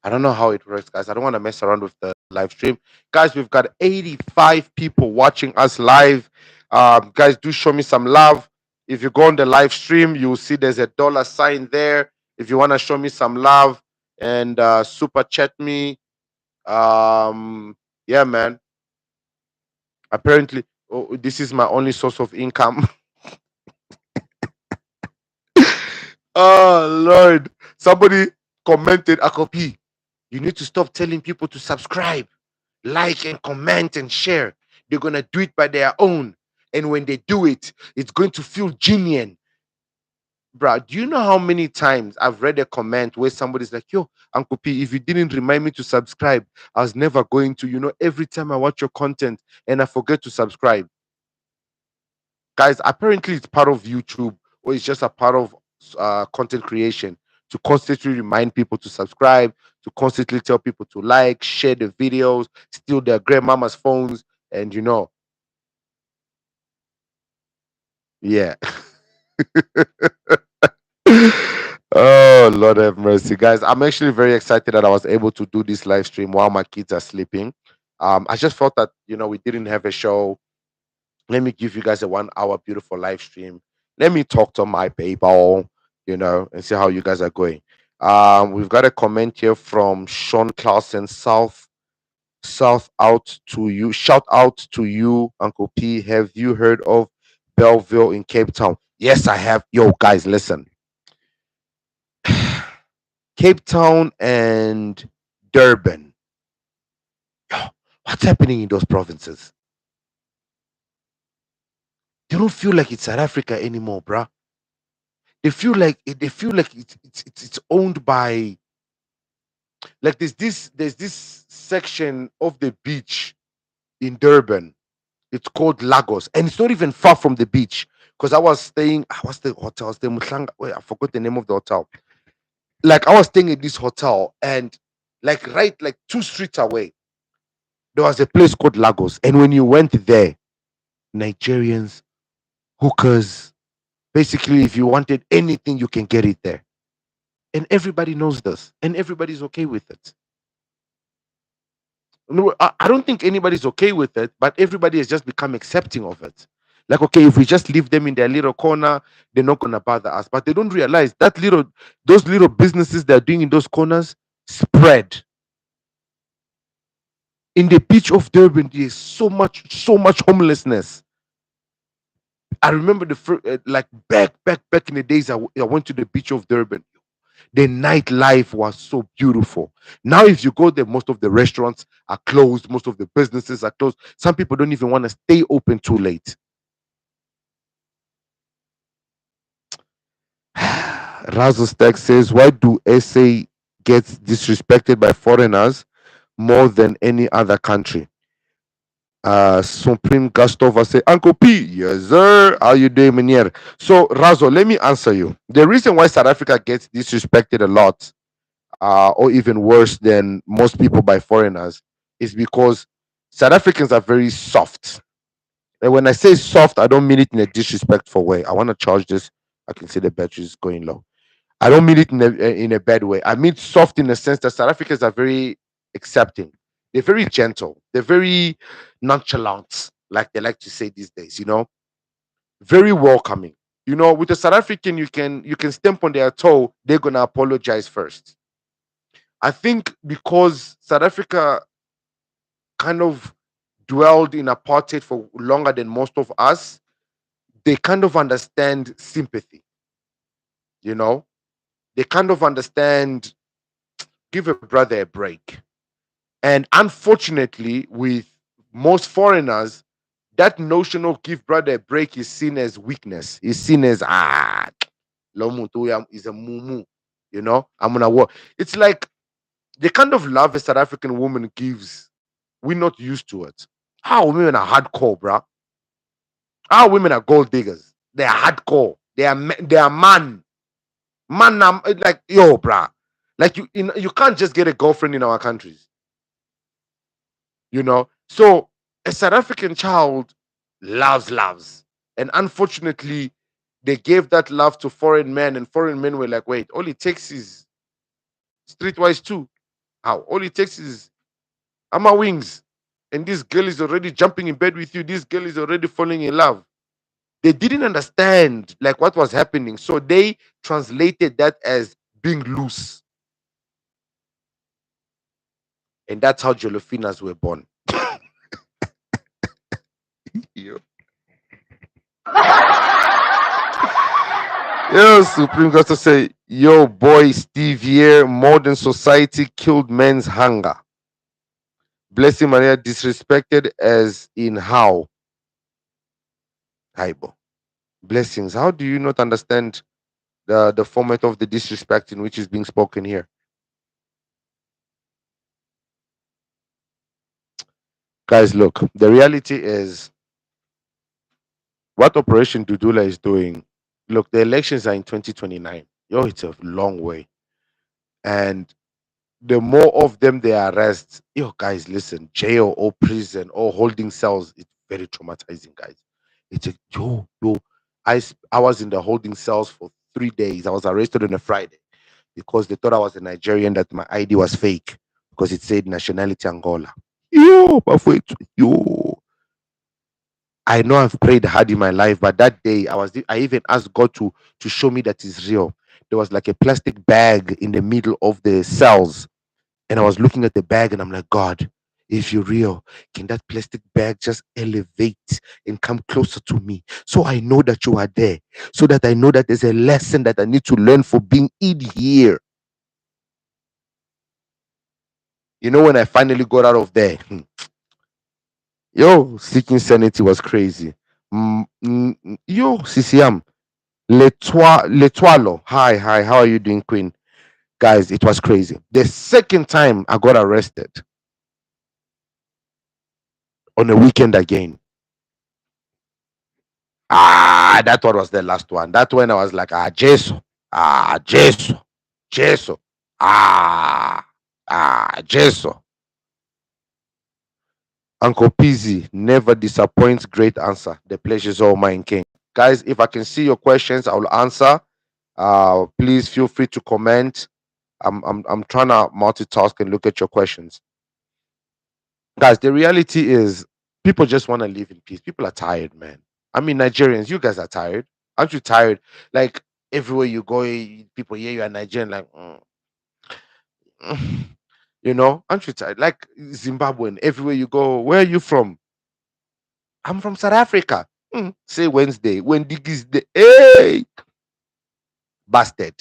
I don't know how it works, guys. I don't want to mess around with the live stream. Guys, we've got 85 people watching us live. Guys, do show me some love. If you go on the live stream, you'll see there's a dollar sign there. If you want to show me some love and super chat me. Yeah, man. Apparently, oh, this is my only source of income. Oh, Lord. Somebody commented, Akopi, you need to stop telling people to subscribe, like, and comment and share. They're going to do it by their own. And when they do it, it's going to feel genuine. Bruh, do you know how many times I've read a comment where somebody's like, yo, Uncle P, if you didn't remind me to subscribe, I was never going to. Every time I watch your content and I forget to subscribe. Guys, apparently it's part of YouTube, or it's just a part of content creation to constantly remind people to subscribe, to constantly tell people to like, share the videos, steal their grandmama's phones, and yeah. Oh, Lord have mercy, guys. I'm actually very excited that I was able to do this live stream while my kids are sleeping. I just felt that we didn't have a show. Let me give you guys a 1 hour beautiful live stream. Let me talk to my people, and see how you guys are going. We've got a comment here from Sean Clausen. South out to you. Shout out to you, Uncle P. Have you heard of Belleville in Cape Town? Yes, I have. Yo, guys, listen. Cape Town and Durban. Yo, what's happening in those provinces? They don't feel like it's South Africa anymore, bruh. They feel like it's owned by, like, there's this section of the beach in Durban. It's called Lagos, and it's not even far from the beach. Because I was staying, what's the hotel? The Mutlanga. Wait, I forgot the name of the hotel. Like, I was staying in this hotel, and like right, like 2 streets away, there was a place called Lagos. And when you went there, Nigerians, hookers, basically, if you wanted anything, you can get it there. And everybody knows this, and everybody's okay with it. No, I don't think anybody's okay with it, but everybody has just become accepting of it. Like, okay, if we just leave them in their little corner, they're not gonna bother us. But they don't realize that those little businesses they're doing in those corners spread. In the beach of Durban, there's so much homelessness. I remember like back in the days, I went to the beach of Durban. The nightlife was so beautiful. Now, if you go there, most of the restaurants are closed, most of the businesses are closed. Some people don't even want to stay open too late. Razzle Stack says, why do SA get disrespected by foreigners more than any other country? Supreme Gastova say, Uncle P, yes sir, how you doing, Menier? So Razo, let me answer you. The reason why South Africa gets disrespected a lot, or even worse than most people by foreigners, is because South Africans are very soft. And when I say soft, I don't mean it in a disrespectful way. I want to charge this. I can see the battery is going low. I don't mean it in a bad way. I mean soft in the sense that South Africans are very accepting. They're very gentle. They're very nonchalant, like they like to say these days. Very welcoming. With a South African, you can stamp on their toe. They're gonna apologize first. I think because South Africa kind of dwelled in apartheid for longer than most of us, they kind of understand sympathy. You know, they kind of understand give a brother a break. And unfortunately, with most foreigners, that notion of give brother a break is seen as weakness. Is seen as lo muntu is a mumu. I'm gonna work. It's like the kind of love a South African woman gives. We're not used to it. Our women are hardcore, bruh. Our women are gold diggers. They are hardcore. They are man. Like yo, bruh. Like you can't just get a girlfriend in our countries. So a South African child loves, and unfortunately they gave that love to foreign men, and foreign men were like, wait, all it takes is streetwise too. How all it takes is ama wings, and this girl is already jumping in bed with you, this girl is already falling in love. They didn't understand like what was happening, so they translated that as being loose, and that's how Jolofinas were born. Yo. Yo, Supreme got to say, yo, boy, Steve here, modern society killed men's hunger. Blessing Maria disrespected as in how? Haibo. Blessings. How do you not understand the format of the disrespect in which is being spoken here? Guys, look, the reality is what Operation Dudulla is doing. Look, the elections are in 2029. Yo, it's a long way. And the more of them they arrest, yo, guys, listen, jail or prison or holding cells, it's very traumatizing, guys. It's a yo. I was in the holding cells for 3 days. I was arrested on a Friday because they thought I was a Nigerian, that my ID was fake because it said nationality Angola. Yo, yo. I know I've prayed hard in my life, but that day I even asked God to show me that it's real. There was like a plastic bag in the middle of the cells, and I was looking at the bag and I'm like, God, if you're real, can that plastic bag just elevate and come closer to me so I know that you are there, so that I know that there's a lesson that I need to learn for being in here. When I finally got out of there, yo, seeking sanity was crazy. Yo, CCM, Letualo, hi, how are you doing, Queen? Guys, it was crazy. The second time I got arrested on a weekend again. That one was the last one. That one I was like, Jesu, Jesu, Jesu, Jesu. Uncle Pizzy never disappoints. Great answer. The pleasure is all mine, King. Guys, if I can see your questions, I will answer. Please feel free to comment. I'm trying to multitask and look at your questions. Guys, the reality is people just want to live in peace. People are tired, man. I mean, Nigerians, you guys are tired. Aren't you tired? Like everywhere you go, people hear you are Nigerian, like, aren't you tired? Like Zimbabwean, everywhere you go, where are you from? I'm from South Africa. Say Wednesday, when Diggy's the hey bastard.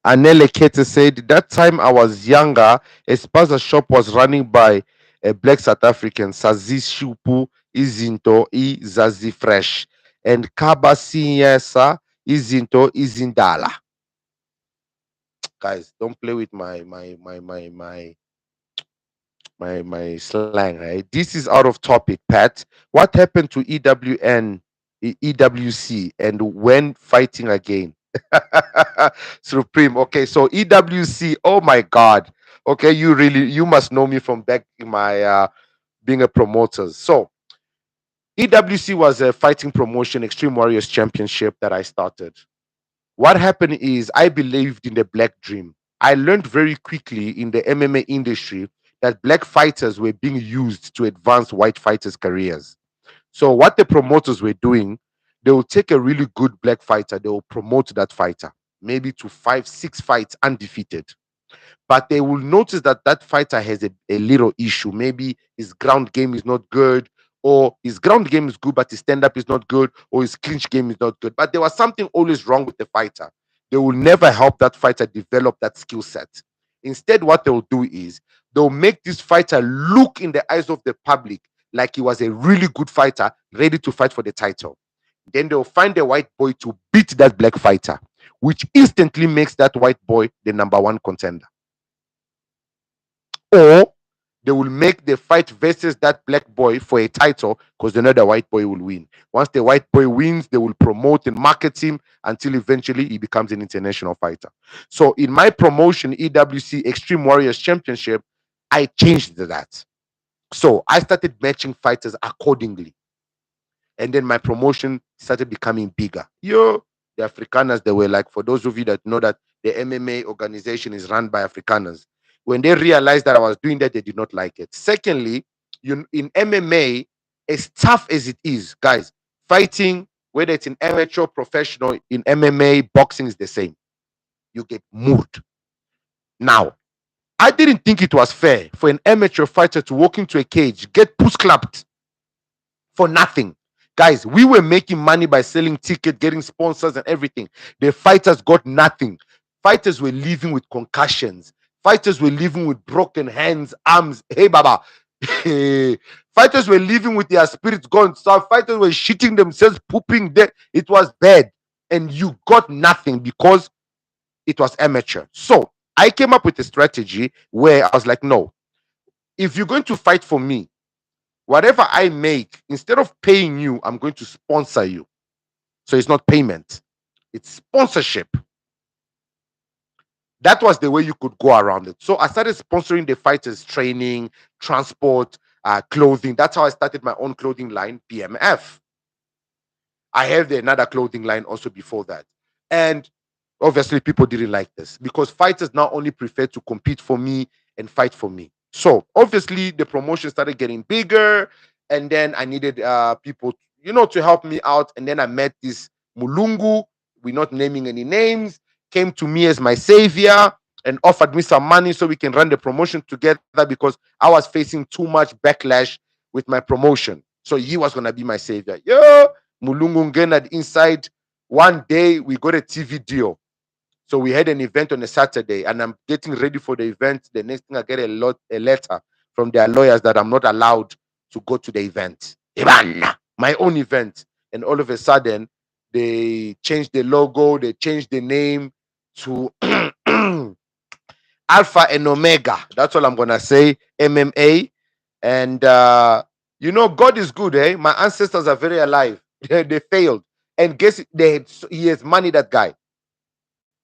Anele Kete said, that time I was younger, a spaza shop was running by a black South African, Sazi Shupu, Izinto, Zazi Fresh, and Kaba Sinyesa, Izinto, Izindala. Guys, don't play with my slang, right? This is out of topic, Pat. What happened to EWC and when fighting again? Supreme. Okay, so EWC, oh my god. Okay, you must know me from back in my being a promoter. So EWC was a fighting promotion, Extreme Warriors Championship that I started. What happened is I believed in the black dream. I learned very quickly in the MMA industry that black fighters were being used to advance white fighters' careers. So what the promoters were doing, they will take a really good black fighter, they will promote that fighter, maybe to 5, 6 fights undefeated. But they will notice that that fighter has a little issue. Maybe his ground game is not good, or his ground game is good, but his stand up is not good, or his clinch game is not good. But there was something always wrong with the fighter. They will never help that fighter develop that skill set. Instead, what they'll do is they'll make this fighter look in the eyes of the public like he was a really good fighter, ready to fight for the title. Then they'll find a white boy to beat that black fighter, which instantly makes that white boy the number one contender. Or they will make the fight versus that black boy for a title because they know the white boy will win. Once the white boy wins, they will promote and market him until eventually he becomes an international fighter. So in my promotion, EWC Extreme Warriors Championship, I changed that. So I started matching fighters accordingly. And then my promotion started becoming bigger. The Afrikaners, they were like, for those of you that know that the MMA organization is run by Afrikaners, when they realized that I was doing that, they did not like it. Secondly, in MMA, as tough as it is, guys, fighting, whether it's in amateur, professional, in MMA, boxing is the same. You get moved. Now, I didn't think it was fair for an amateur fighter to walk into a cage, get push clapped for nothing. Guys, we were making money by selling tickets, getting sponsors and everything. The fighters got nothing. Fighters were living with concussions. Fighters were living with broken hands, arms. Hey, Baba. Fighters were living with their spirits gone. So fighters were shitting themselves, pooping there. It was bad. And you got nothing because it was amateur. So I came up with a strategy where I was like, no, if you're going to fight for me, whatever I make, instead of paying you, I'm going to sponsor you. So it's not payment, it's sponsorship. That was the way you could go around it. So I started sponsoring the fighters' training, transport, clothing. That's how I started my own clothing line, PMF. I had another clothing line also before that. And obviously, people didn't like this because fighters now only prefer to compete for me and fight for me. So obviously, the promotion started getting bigger, and then I needed people, to help me out. And then I met this Mulungu. We're not naming any names. Came to me as my savior and offered me some money so we can run the promotion together because I was facing too much backlash with my promotion. So he was gonna be my savior. Mulungu Ngenad inside. One day we got a TV deal. So we had an event on a Saturday, and I'm getting ready for the event. The next thing I get a letter from their lawyers that I'm not allowed to go to the event. My own event. And all of a sudden, they changed the logo, they changed the name to Alpha and Omega. That's all I'm gonna say. MMA. And God is good, eh? My ancestors are very alive. They failed. And guess he has money, that guy.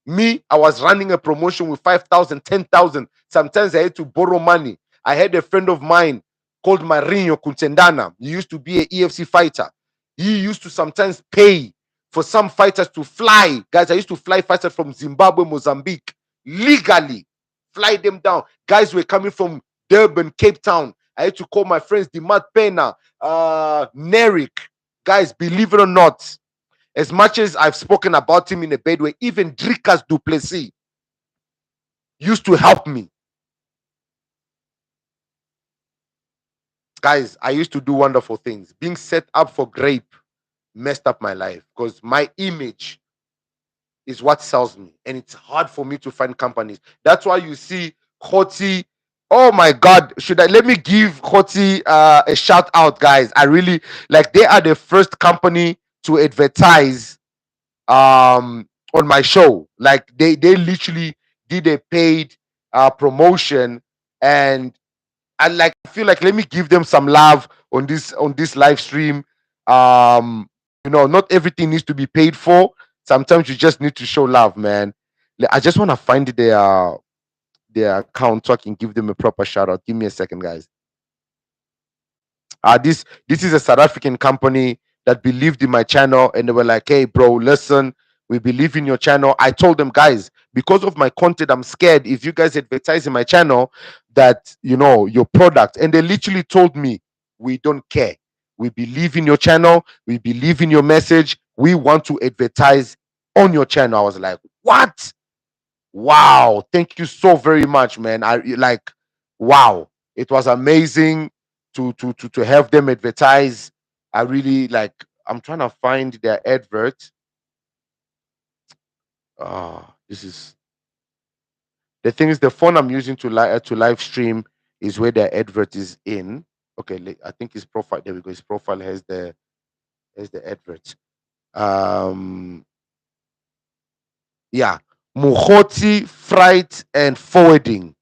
Me, I was running a promotion with 5,000, 10,000. Sometimes I had to borrow money. I had a friend of mine called Marinho Kuntendana. He used to be an EFC fighter. He used to sometimes pay for some fighters to fly. Guys, I used to fly fighters from Zimbabwe, Mozambique, legally. Fly them down. Guys were coming from Durban, Cape Town. I had to call my friends, Dimat Pena, Nerik. Guys, believe it or not, as much as I've spoken about him in a bad way, even Drickas Duplessis used to help me. Guys, I used to do wonderful things. Being set up for grape messed up my life because my image is what sells me, and it's hard for me to find companies. That's why you see Hoti. Oh my God, should I let me give Hoti a shout out, guys? I really like, they are the first company to advertise on my show. Like they literally did a paid promotion, and I like feel like, let me give them some love on this live stream. Not everything needs to be paid for. Sometimes you just need to show love, man. I just want to find their account so I can give them a proper shout out. Give me a second, guys. This is a South African company that believed in my channel, and they were like, "Hey, bro, listen, we believe in your channel." I told them, guys, because of my content, I'm scared if you guys advertise in my channel that your product. And they literally told me, "We don't care. We believe in your channel. We believe in your message. We want to advertise on your channel." I was like, "What? Wow, thank you so very much, man." I like, wow, it was amazing to have them advertise. I really like, I'm trying to find their advert. This is the thing, is the phone I'm using to live stream is where their advert is in. Okay, I think his profile, there we go, his profile has the advert. um yeah, Muhoti Freight and Forwarding.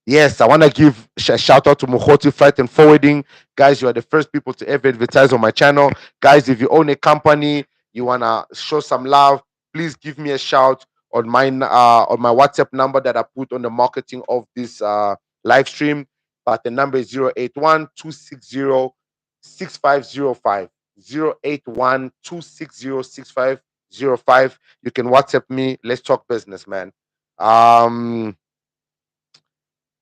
Yes, I want to give a shout out to Muhoti Freight and Forwarding. Guys, you are the first people to ever advertise on my channel. Guys, if you own a company, you want to show some love, please give me a shout on my WhatsApp number that I put on the marketing of this live stream. But the number is 081 260 6505. 081 260 6505. You can WhatsApp me. Let's talk business, man.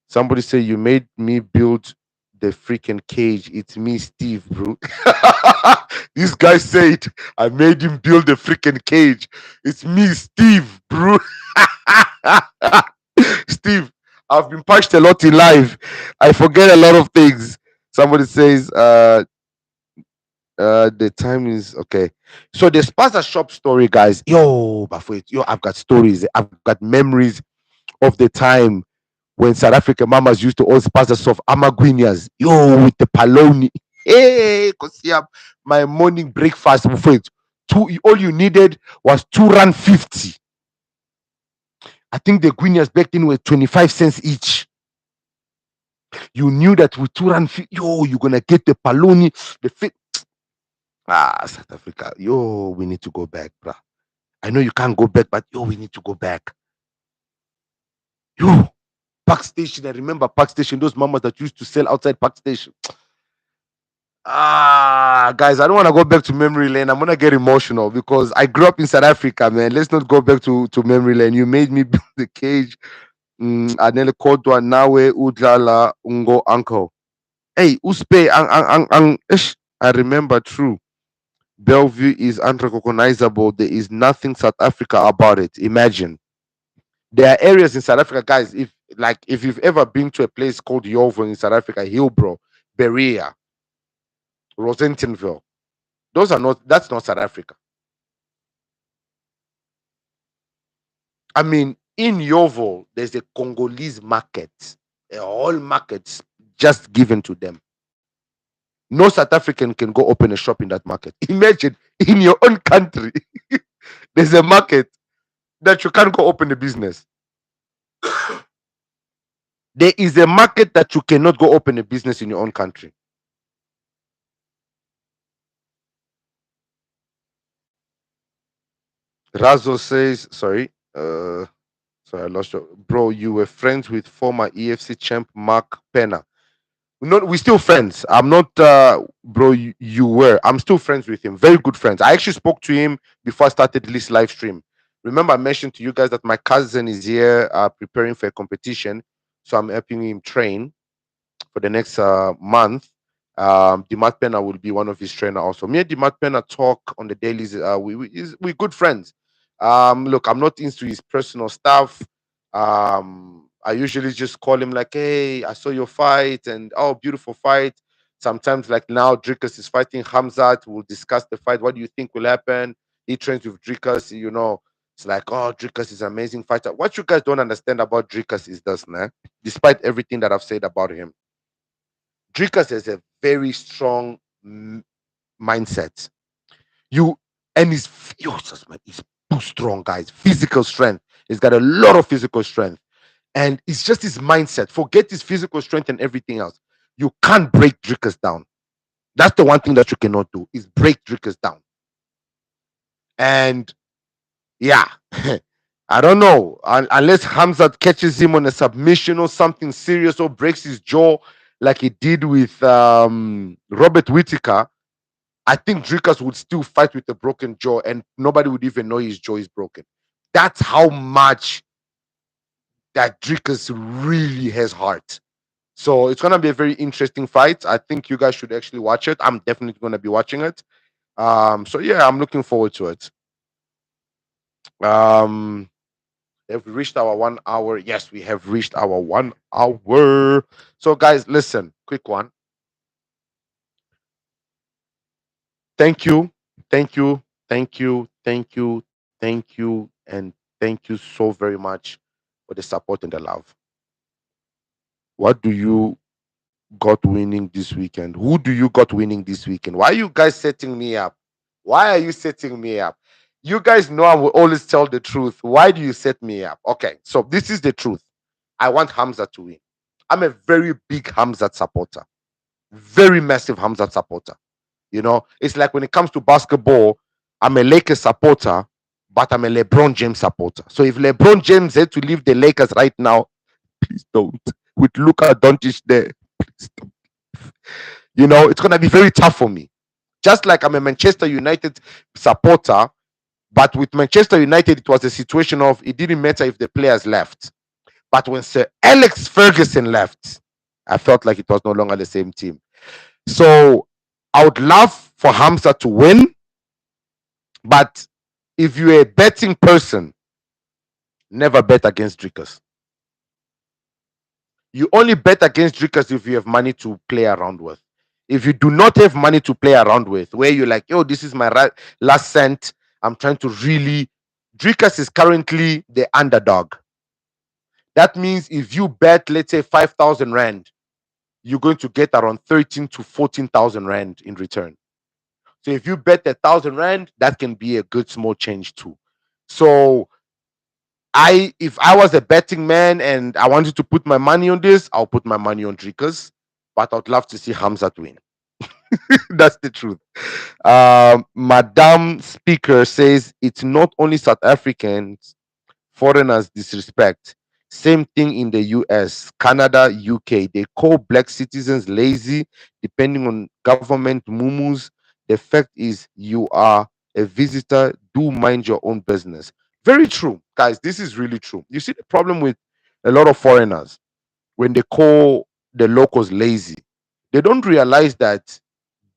Somebody say, "You made me build the freaking cage." It's me, Steve, bro. This guy said I made him build the freaking cage. It's me, Steve, bro. Steve, I've been punched a lot in life. I forget a lot of things. Somebody says, the time is okay. So the Spaza shop story, guys. Yo, but wait, I've got stories. I've got memories of the time when South African mamas used to always pass us off amaguinas, yo, with the paloni. Hey, cause yeah, my morning breakfast before it. All you needed was 2 rand 50. I think the guineas back then were 25 cents each. You knew that with 2 rand 50, yo, you're gonna get the paloni, the fit. South Africa, yo, we need to go back, bruh. I know you can't go back, but yo, we need to go back. Yo, Park Station. I remember Park Station, those mamas that used to sell outside Park Station. Guys, I don't want to go back to memory lane. I'm gonna get emotional because I grew up in South Africa, man. Let's not go back to memory lane. You made me build the cage. Anele kodwa nawe udlala ungo uncle. Hey, uspe I remember, true. Bellevue is unrecognizable. There is nothing South Africa about it. Imagine. There are areas in South Africa, guys. If you've ever been to a place called Yovo in South Africa, Hillbrow, Berea, Rosentinville, that's not South Africa. I mean, in Yovo, there's a Congolese market, a whole market just given to them. No South African can go open a shop in that market. Imagine, in your own country, there's a market that you can't go open a business. There is a market that you cannot go open a business in your own country. Razo says, sorry, I lost your bro. You were friends with former EFC champ Mark Penna. We're still friends. I'm not, bro. You were. I'm still friends with him. Very good friends. I actually spoke to him before I started this live stream. Remember, I mentioned to you guys that my cousin is here preparing for a competition, so I'm helping him train for the next month. Dimat Pena will be one of his trainer also. Me and Dimat Pena talk on the dailies. We're good friends. Look, I'm not into his personal stuff. I usually just call him like, "Hey, I saw your fight, and oh, beautiful fight." Sometimes, like now, Drikas is fighting Hamzat. We'll discuss the fight. What do you think will happen? He trains with Drikas. It's like, oh, Drikas is an amazing fighter. What you guys don't understand about Drikas is this, nah? Despite everything that I've said about him, Drikas has a very strong mindset. You and he's too strong, guys. Physical strength. He's got a lot of physical strength, and it's just his mindset. Forget his physical strength and everything else. You can't break Drikas down. That's the one thing that you cannot do is break Drikas down. And yeah, I don't know. Unless Hamzat catches him on a submission or something serious or breaks his jaw like he did with Robert Whittaker, I think Drikas would still fight with a broken jaw and nobody would even know his jaw is broken. That's how much that Drikas really has heart. So it's gonna be a very interesting fight. I think you guys should actually watch it. I'm definitely gonna be watching it. So yeah, I'm looking forward to it. Um, have we reached our 1 hour? Yes, we have reached our 1 hour. So guys, listen, quick one. Thank you, thank you, thank you, thank you, thank you, and thank you so very much for the support and the love. What do you got winning this weekend? Who do you got winning this weekend? Why are you guys setting me up? Why are you setting me up? You guys know I will always tell the truth. Why do you set me up? Okay, so this is the truth. I want Hamza to win. I'm a very big Hamza supporter, very massive Hamza supporter. You know, it's like when it comes to basketball, I'm a Lakers supporter, but I'm a LeBron James supporter. So if LeBron James had to leave the Lakers right now, please don't. With Luka Doncic there, please don't. You know, it's gonna be very tough for me. Just like I'm a Manchester United supporter, but with Manchester United, it was a situation of it didn't matter if the players left. But when Sir Alex Ferguson left, I felt like it was no longer the same team. So I would love for Hamza to win, but if you're a betting person, never bet against Drickers. You only bet against Drickers if you have money to play around with. If you do not have money to play around with, where you're like, yo, this is my last cent, I'm trying to really. Drickers is currently the underdog. That means if you bet, let's say 5,000 Rand, you're going to get around 13 to 14,000 Rand in return. So if you bet 1,000 Rand, that can be a good small change too. So if I was a betting man and I wanted to put my money on this, I'll put my money on Drickers, but I'd love to see Hamzat win. That's the truth. Madam Speaker says it's not only South Africans, foreigners disrespect. Same thing in the US, Canada, UK. They call black citizens lazy, depending on government mumus. The fact is, you are a visitor. Do mind your own business. Very true, guys. This is really true. You see the problem with a lot of foreigners when they call the locals lazy. They don't realize that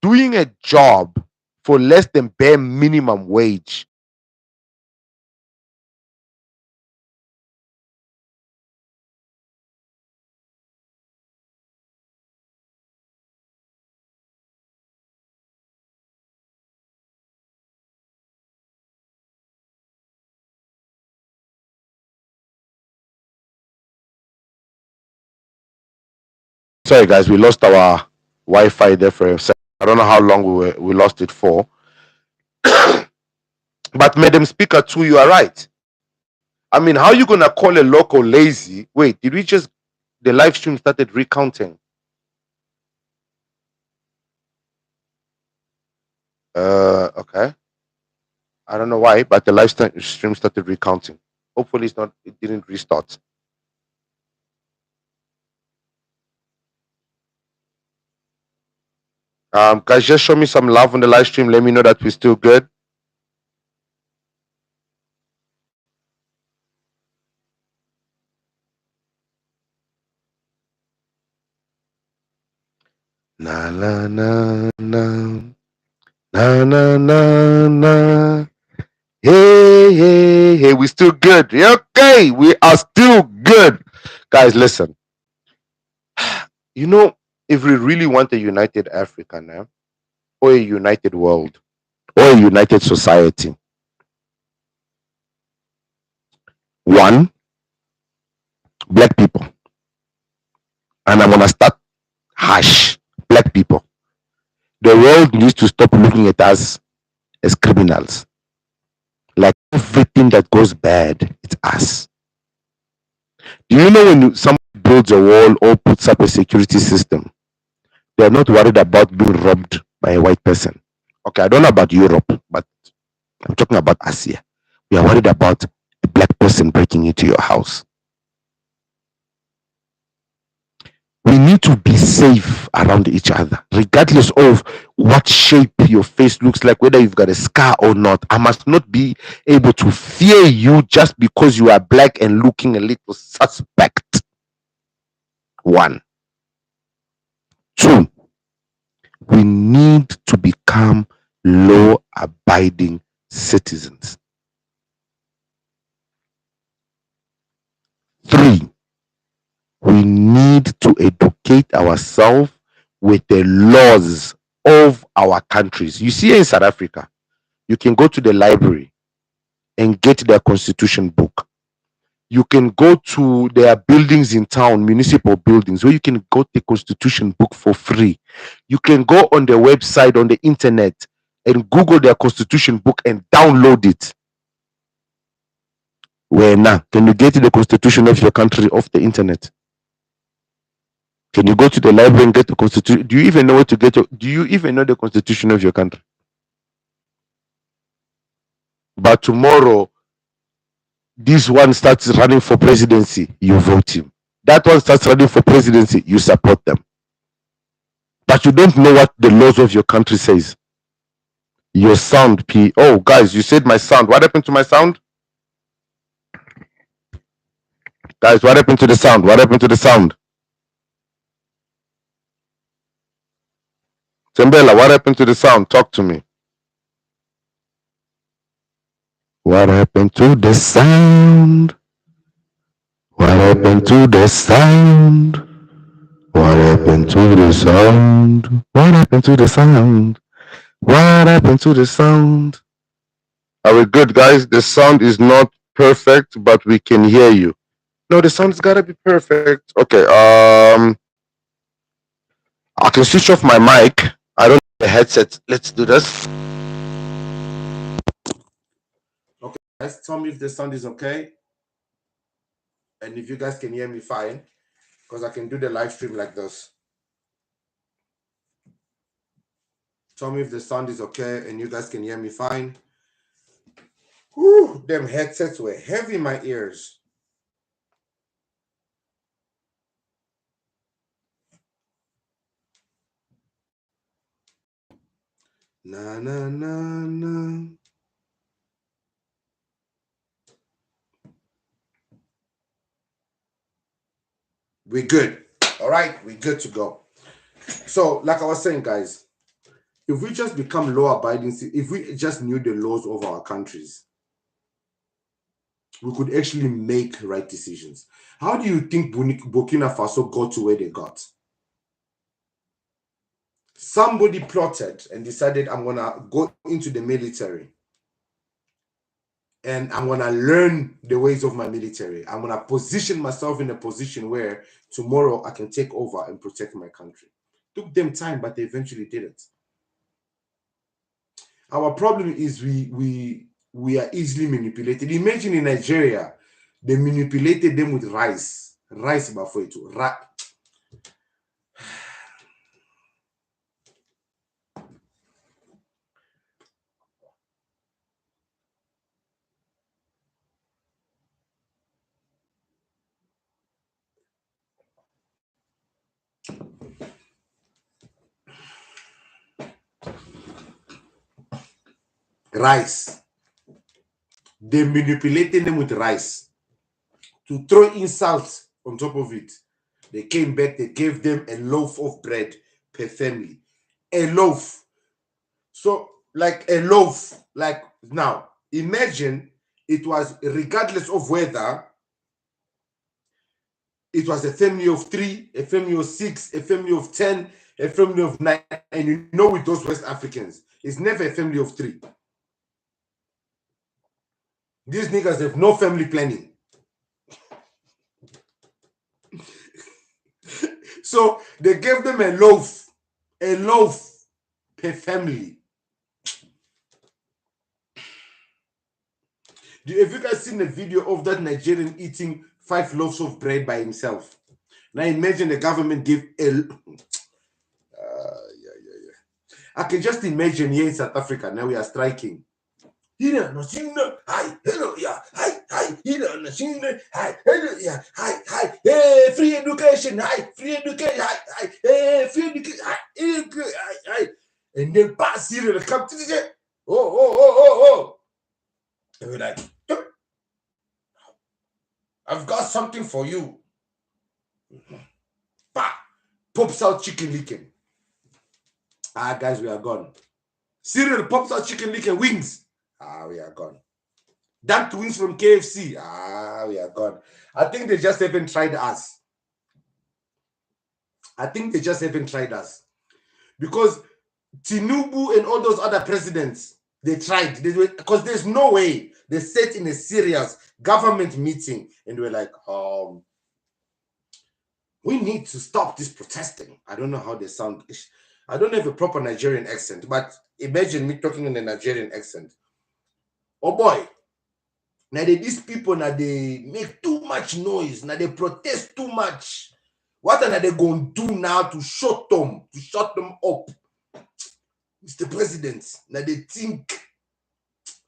doing a job for less than bare minimum wage sorry guys, we lost our Wi-Fi there for a second. I don't know how long we lost it for. But Madam Speaker, too, you are right. I mean, how are you gonna call a local lazy? Wait, did we just the live stream started recounting? Okay. I don't know why, but the live stream started recounting. Hopefully it's not it didn't restart. Guys, just show me some love on the live stream. Let me know that we're still good. Na na na na na na na na. Hey, hey, hey, we still good. Okay, we are still good. Guys, listen. You know, if we really want a united Africa now, or a united world, or a united society, One, black people. And I'm gonna start harsh. Black people. The world needs to stop looking at us as criminals. Like everything that goes bad, it's us. Do you know when someone builds a wall or puts up a security system, they're not worried about being robbed by a white person? Okay, I don't know about Europe, but I'm talking about us here. We are worried about a black person breaking into your house. We need to be safe around each other, regardless of what shape your face looks like, whether you've got a scar or not. I must not be able to fear you just because you are black and looking a little suspect. One. Two, we need to become law-abiding citizens. Three, we need to educate ourselves with the laws of our countries. You see, in South Africa, you can go to the library and get their constitution book. You can go to their buildings in town, municipal buildings, where you can go the constitution book for free. You can go on their website on the internet and Google their constitution book and download it. Where now? Can you get the constitution of your country off the internet? Can you go to the library and get the constitution? Do you even know where to get do you even know the constitution of your country? But tomorrow, this one starts running for presidency, you vote him. That one starts running for presidency, you support them. But you don't know what the laws of your country says. Your sound, P. Oh, guys, you said my sound. What happened to my sound? Guys, what happened to the sound? What happened to the sound? Tembela, what happened to the sound? Talk to me. What happened to the sound? What happened to the sound? What happened to the sound? What happened to the sound? What happened to the sound? Are we good, guys? The sound is not perfect, but we can hear you. No, the sound's gotta be perfect. Okay, I can switch off my mic. I don't have the headset. Let's do this. Okay, guys, tell me if the sound is okay. And if you guys can hear me fine, because I can do the live stream like this. Tell me if the sound is okay and you guys can hear me fine. Whew, them headsets were heavy in my ears. Na na na na. We're good. All right, we're good to go. So, like I was saying, guys, if we just become law-abiding, if we just knew the laws of our countries, we could actually make right decisions. How do you think Burkina Faso got to where they got? Somebody plotted and decided, I'm gonna go into the military and I'm gonna learn the ways of my military. I'm gonna position myself in a position where tomorrow I can take over and protect my country. Took them time, but they eventually did it. Our problem is we are easily manipulated. Imagine in Nigeria, they manipulated them with rice. Rice before it. Rice. They manipulated them with rice to throw insults on top of it. They came back, they gave them a loaf of bread per family. A loaf. So, like a loaf, like now, imagine it was regardless of whether it was a family of 3, a family of 6, a family of 10, a family of 9. And you know, with those West Africans, it's never a family of 3. These niggas have no family planning. So they gave them a loaf per family. Have you guys seen the video of that Nigerian eating 5 loaves of bread by himself? Now imagine the government give a... I can just imagine here in South Africa, now we are striking. Hey, free education, free education, hey, free education, and then pass here and come to the oh. And we're like, I've got something for you. Pops out chicken licken. Guys, we are gone. Cereal pops out chicken licken wings. We are gone. Dumped wings from KFC. We are gone. I think they just haven't tried us. Because Tinubu and all those other presidents, they tried. Because there's no way. They sat in a serious government meeting and they were like, we need to stop this protesting. I don't know how they sound. I don't have a proper Nigerian accent, but imagine me talking in a Nigerian accent. Oh boy. Now these people, now they make too much noise. Now they protest too much. What are they going to do now to shut them up? Mr. President, now they think,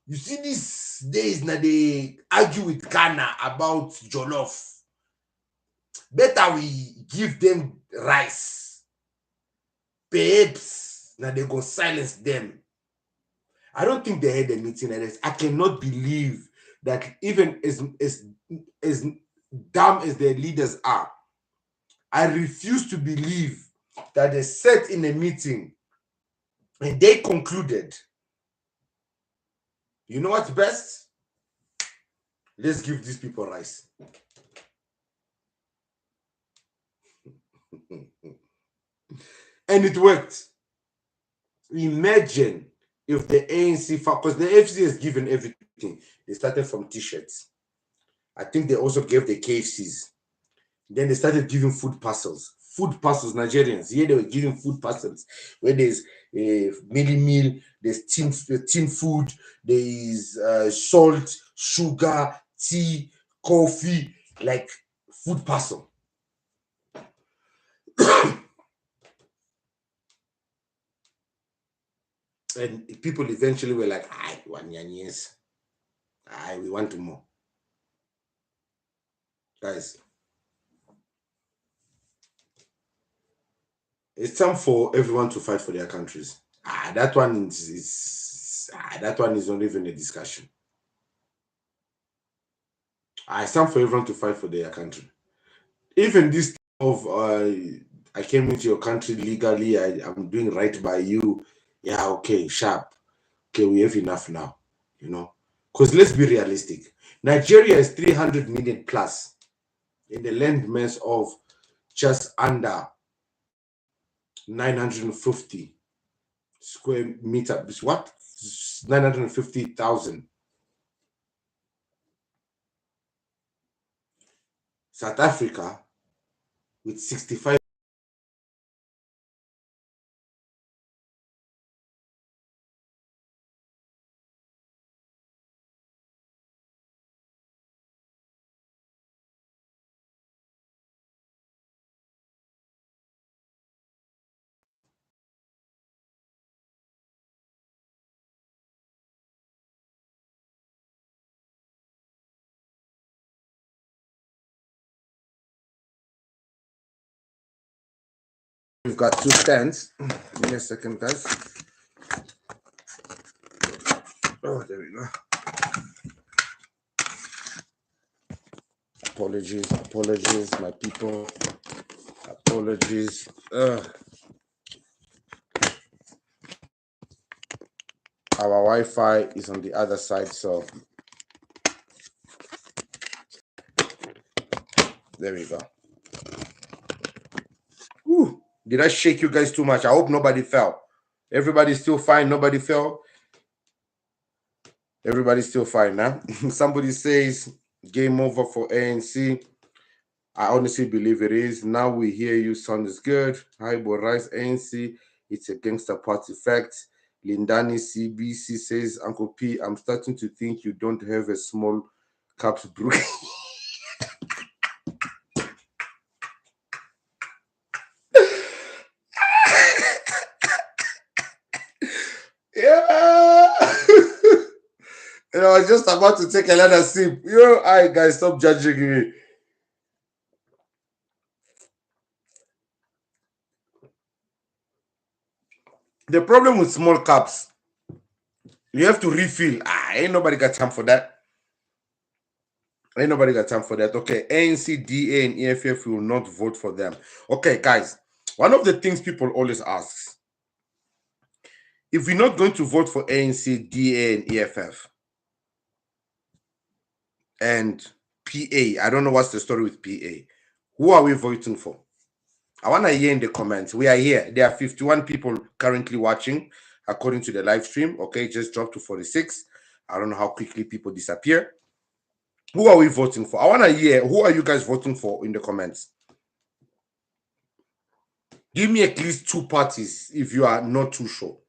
you see these days, now they argue with Ghana about jollof. Better we give them rice. Perhaps, now they go silence them. I don't think they had a meeting like this. I cannot believe that even as dumb as their leaders are, I refuse to believe that they sat in a meeting and they concluded, you know what's best? Let's give these people rice. And it worked. Imagine if the ANC, because the FC has given everything. They started from t-shirts. I think they also gave the KFCs. Then they started giving food parcels. Food parcels, Nigerians. Here they were giving food parcels where there's mini meal, there's tin food, there is salt, sugar, tea, coffee, like food parcel. And people eventually were like, we want more. Guys, it's time for everyone to fight for their countries. That one is not even a discussion. It's time for everyone to fight for their country. Even this of I came into your country legally, I'm doing right by you. Yeah, okay, sharp. Okay, we have enough now, you know. Because let's be realistic. Nigeria is 300 million plus in the landmass of just under 950 square meters. What? 950,000. South Africa with 65. We've got 2 stands. Give me a second, guys. Oh, there we go. Apologies, my people. Apologies. Our Wi-Fi is on the other side, so there we go. Whew. Did I shake you guys too much? I hope nobody fell. Everybody's still fine. Nobody fell. Everybody's still fine now. Somebody says game over for ANC. I honestly believe it is. Now we hear you, sound is good. Haibo Rice ANC, it's a gangster party fact. Lindani CBC says, Uncle P, I'm starting to think you don't have a small caps brew. Yeah. And I was just about to take another sip. All right, guys, stop judging me. The problem with small cups, you have to refill. Ain't nobody got time for that. Ain't nobody got time for that. Okay, ANC, DA, and EFF will not vote for them. Okay, guys, one of the things people always ask, if we're not going to vote for ANC, DA, and EFF, and PA, I don't know what's the story with PA. Who are we voting for? I want to hear in the comments. We are here. There are 51 people currently watching, according to the live stream. Okay, just dropped to 46. I don't know how quickly people disappear. Who are we voting for? I want to hear, who are you guys voting for in the comments? Give me at least 2 parties if you are not too sure.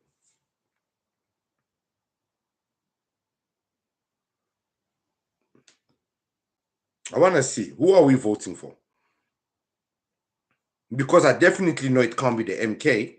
I want to see, who are we voting for? Because I definitely know it can't be the MK.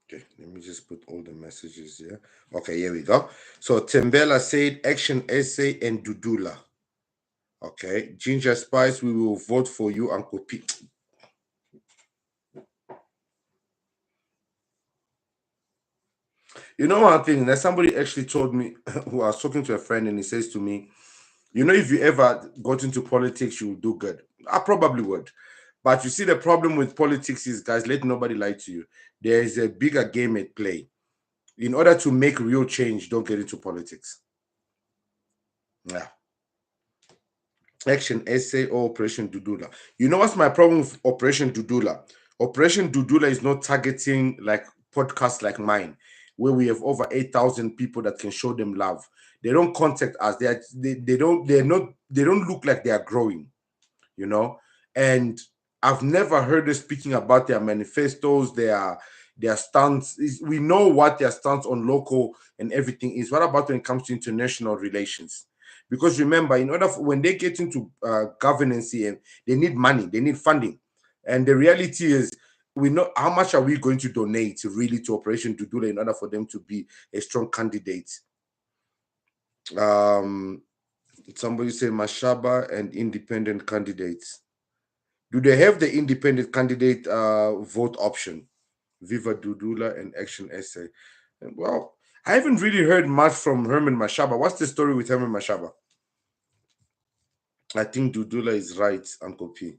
Okay, let me just put all the messages here. Okay, here we go. So Tembela said Action SA and Dudulla. Okay, Ginger Spice, we will vote for you, Uncle P. You know one thing that somebody actually told me, who I was talking to a friend, and he says to me, you know, if you ever got into politics, you will do good. I probably would. But you see, the problem with politics is, guys, let nobody lie to you. There is a bigger game at play. In order to make real change, don't get into politics. Yeah. Action SA or Operation Dudulla. You know what's my problem with Operation Dudulla? Operation Dudulla is not targeting like podcasts like mine, where we have over 8,000 people that can show them love. They don't contact us. They don't look like they are growing, you know. And I've never heard them speaking about their manifestos, their stance. We know what their stance on local and everything is. What about when it comes to international relations? Because remember, in order for, when they get into governance here, they need money, they need funding, and the reality is, we know how much are we going to donate really to Operation Dudulla in order for them to be a strong candidate. Somebody say Mashaba and independent candidates. Do they have the independent candidate vote option? Viva Dudulla and Action SA. Well, I haven't really heard much from Herman Mashaba. What's the story with Herman Mashaba? I think Dudulla is right, Uncle P.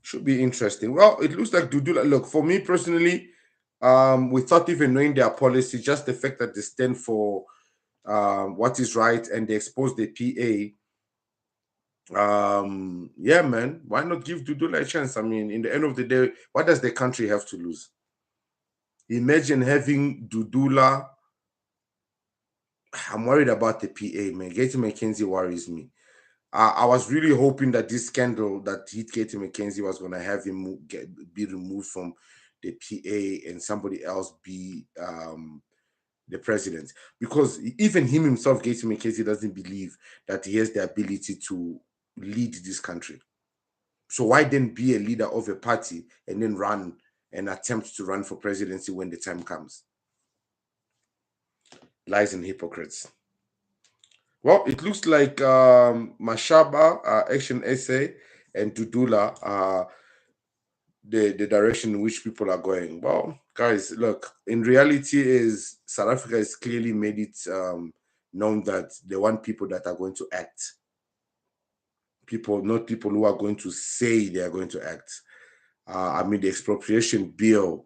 Should be interesting. Well, it looks like Dudulla. Look, for me personally, without even knowing their policy, just the fact that they stand for what is right and they expose the PA. Yeah, man, why not give Dudulla a chance? I mean, in the end of the day, what does the country have to lose? Imagine having Dudulla. I'm worried about the PA, man. Katie McKenzie worries me. I was really hoping that this scandal that hit Katie McKenzie was going to have him be removed from the PA and somebody else be the president. Because even him himself, Katie McKenzie, doesn't believe that he has the ability to lead this country. So why then be a leader of a party and then run and attempt to run for presidency when the time comes? Lies and hypocrites. Well, it looks like Mashaba, Action SA, and Dudulla are the direction in which people are going. Well, guys, look, in reality is South Africa has clearly made it known that they want people that are going to act. People, not people who are going to say they are going to act. I mean, the expropriation bill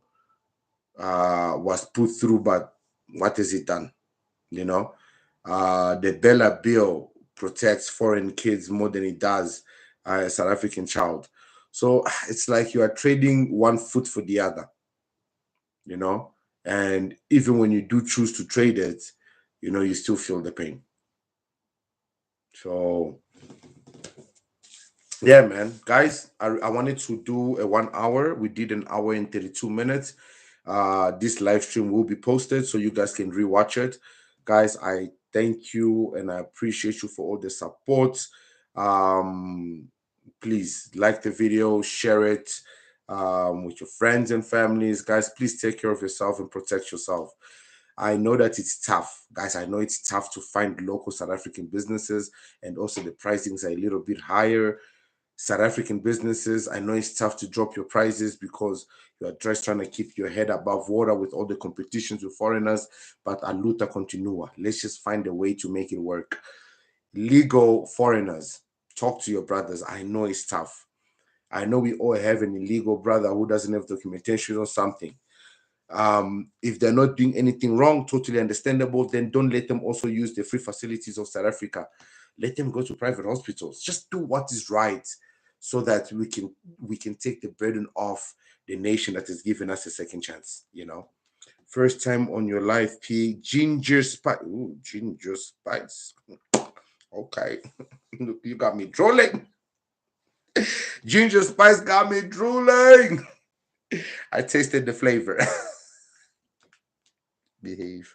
was put through, but what has it done? You know, the Bella Bill protects foreign kids more than it does a South African child. So it's like you are trading one foot for the other, you know. And even when you do choose to trade it, you know, you still feel the pain. So yeah, man, guys, I wanted to do a 1 hour. We did an hour and 32 minutes. This live stream will be posted so you guys can rewatch it. Guys, I thank you and I appreciate you for all the support. Please like the video, share it with your friends and families. Guys, please take care of yourself and protect yourself. I know that it's tough, guys. I know it's tough to find local South African businesses, and also the pricings are a little bit higher. South African businesses, I know it's tough to drop your prices because you're just trying to keep your head above water with all the competitions with foreigners, but a luta continua. Let's just find a way to make it work. Legal foreigners, talk to your brothers. I know it's tough. I know we all have an illegal brother who doesn't have documentation or something. If they're not doing anything wrong, totally understandable, then don't let them also use the free facilities of South Africa. Let them go to private hospitals. Just do what is right so that we can take the burden off the nation that has given us a second chance, you know. First time on your life, P. Ginger Spice. Ooh, Ginger Spice. Okay. You got me drooling. Ginger Spice got me drooling. I tasted the flavor. Behave.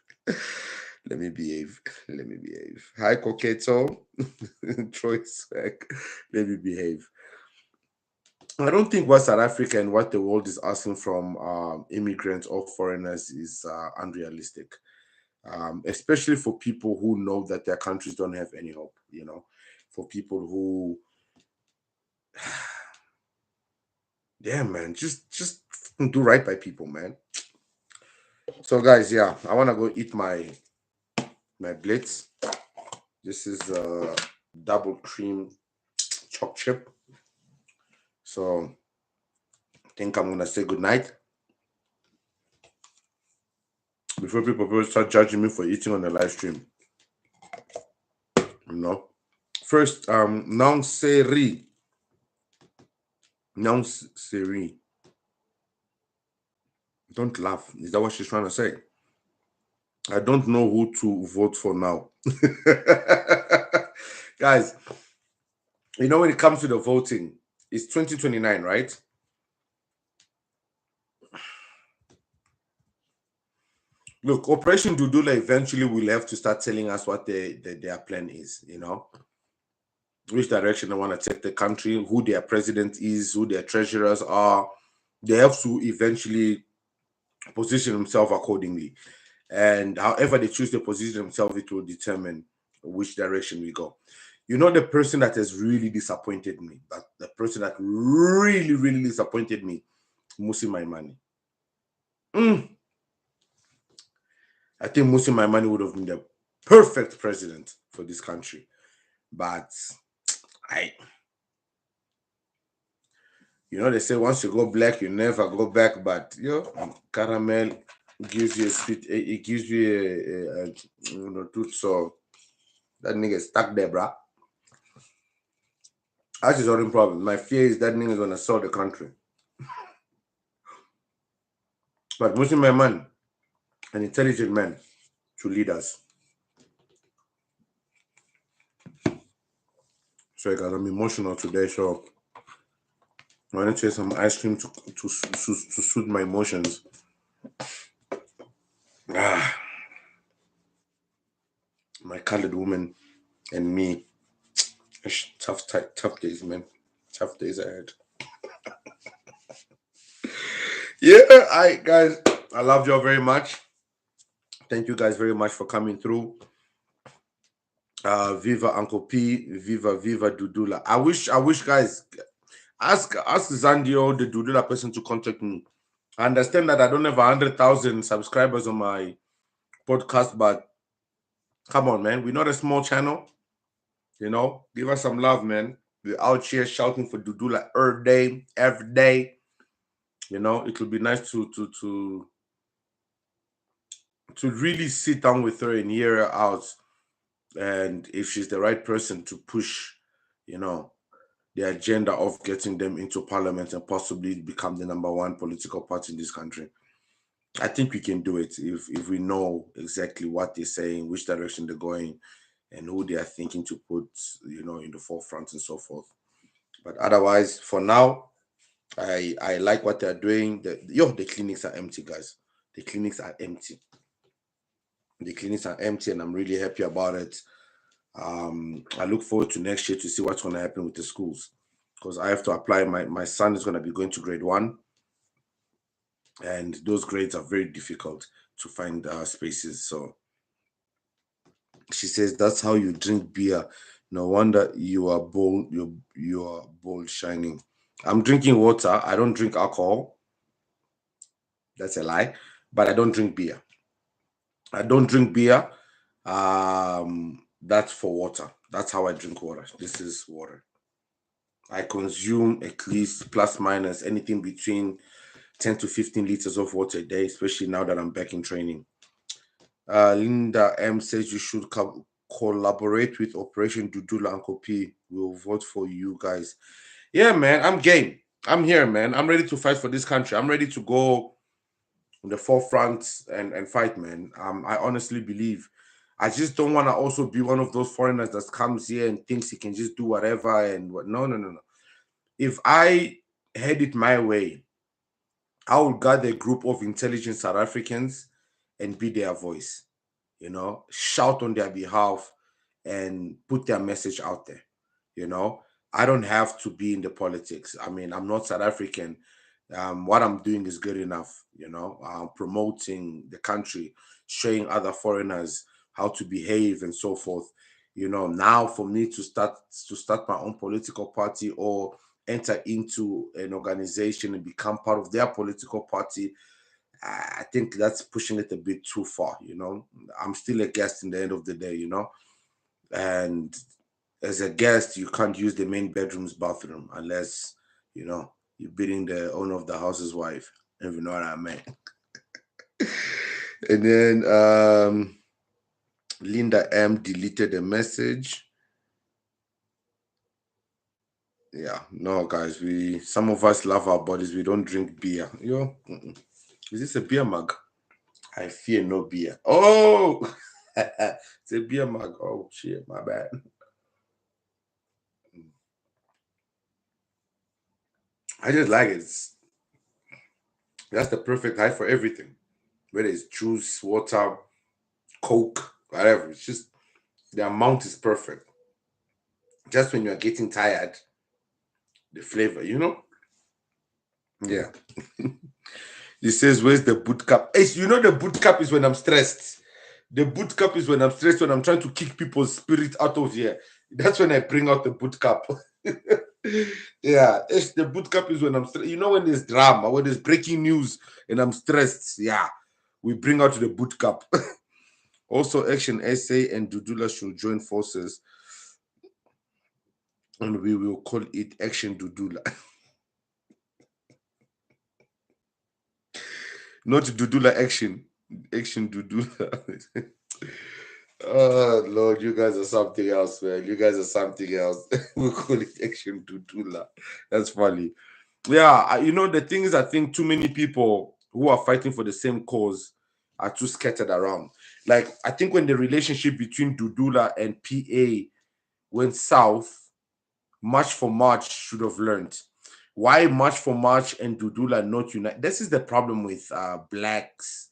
Let me behave. Let me behave. Hi, Coqueto. Troy Swag. Let me behave. I don't think what South Africa and what the world is asking from immigrants or foreigners is unrealistic, especially for people who know that their countries don't have any hope, you know, for people who, yeah, man, just do right by people, man. So, guys, yeah, I want to go eat my blitz. This is double cream choc chip. So I think I'm gonna say good night before people start judging me for eating on the live stream. You know. First, non seri. Non seri. Don't laugh. Is that what she's trying to say? I don't know who to vote for now. Guys, you know, when it comes to the voting, it's 2029, right? Look, Operation Dudulla eventually will have to start telling us what their plan is, you know, which direction they want to take the country, who their president is, who their treasurers are. They have to eventually position themselves accordingly. And however they choose to position themselves, it will determine which direction we go. You know, the person that has really disappointed me, that the person that really, really disappointed me, Musi Maimane. I think Musi Maimane would have been the perfect president for this country. But you know, they say once you go black, you never go back. But caramel gives you a sweet, it gives you a tooth. So that nigga stuck there, bruh. That's his only problem. My fear is that nigga's gonna sell the country. But Muslim man, an intelligent man to lead us. So guys, I'm emotional today, so I wanted to have some ice cream to soothe my emotions. My colored woman and me. Tough days, man. Tough days ahead. Yeah, guys, I love y'all very much. Thank you guys very much for coming through. Viva Uncle P, viva Dudulla. I wish guys, ask Zandio, the Dudulla person, to contact me. I understand that I don't have 100,000 subscribers on my podcast, but come on, man, we're not a small channel. You know, give us some love, man. We're out here shouting for Dudulla every day. You know, it would be nice to to really sit down with her and hear her out, and if she's the right person to push, the agenda of getting them into parliament and possibly become the #1 political party in this country. I think we can do it if we know exactly what they're saying, which direction they're going, and who they are thinking to put, in the forefront and so forth. But otherwise, for now, I like what they're doing. The clinics are empty, guys. The clinics are empty. The clinics are empty, and I'm really happy about it. I look forward to next year to see what's going to happen with the schools, because I have to apply. My son is going to be going to grade 1, and those grades are very difficult to find spaces. So she says, that's how you drink beer. No wonder you are bold. You are bold shining. I'm drinking water. I don't drink alcohol. That's a lie. But I don't drink beer. I don't drink beer. That's for water. That's how I drink water. This is water. I consume at least plus minus anything between 10 to 15 liters of water a day, especially now that I'm back in training. Linda M says you should collaborate with Operation Dudulla and Kopi. We'll vote for you guys. Yeah, man, I'm game. I'm here, man. I'm ready to fight for this country. I'm ready to go in the forefront and fight, man. I honestly believe. I just don't want to also be one of those foreigners that comes here and thinks he can just do whatever and what. No. If I had it my way, I would gather a group of intelligent South Africans and be their voice, shout on their behalf and put their message out there. I don't have to be in the politics. I mean, I'm not South African. What I'm doing is good enough, promoting the country, showing other foreigners how to behave and so forth. Now for me to start my own political party or enter into an organization and become part of their political party, I think that's pushing it a bit too far. I'm still a guest in the end of the day, and as a guest, you can't use the main bedroom's bathroom unless, you're beating the owner of the house's wife, if you know what I mean. And then Linda M deleted the message. Yeah, no, guys, some of us love our bodies. We don't drink beer. Is this a beer mug? I fear no beer. Oh, it's a beer mug. Oh shit, my bad. I just like it. That's the perfect height for everything. Whether it's juice, water, Coke, whatever. It's just the amount is perfect. Just when you're getting tired, the flavor, Yeah. He says, where's the boot cap? The boot cap is when I'm stressed. The boot cap is when I'm stressed, when I'm trying to kick people's spirit out of here. That's when I bring out the boot cap. Yeah, the boot cap is when I'm stressed. When there's drama, when there's breaking news and I'm stressed, yeah, we bring out the boot cap. Also, Action SA and Dudulla should join forces, and we will call it Action Dudulla. Not Dudulla Action. Action Dudulla. Oh, Lord, you guys are something else, man. You guys are something else. We'll call it Action Dudulla. That's funny. Yeah, the thing is, I think too many people who are fighting for the same cause are too scattered around. Like, I think when the relationship between Dudulla and PA went south, March for March should have learned. Why March for March and Dudulla not unite? This is the problem with blacks,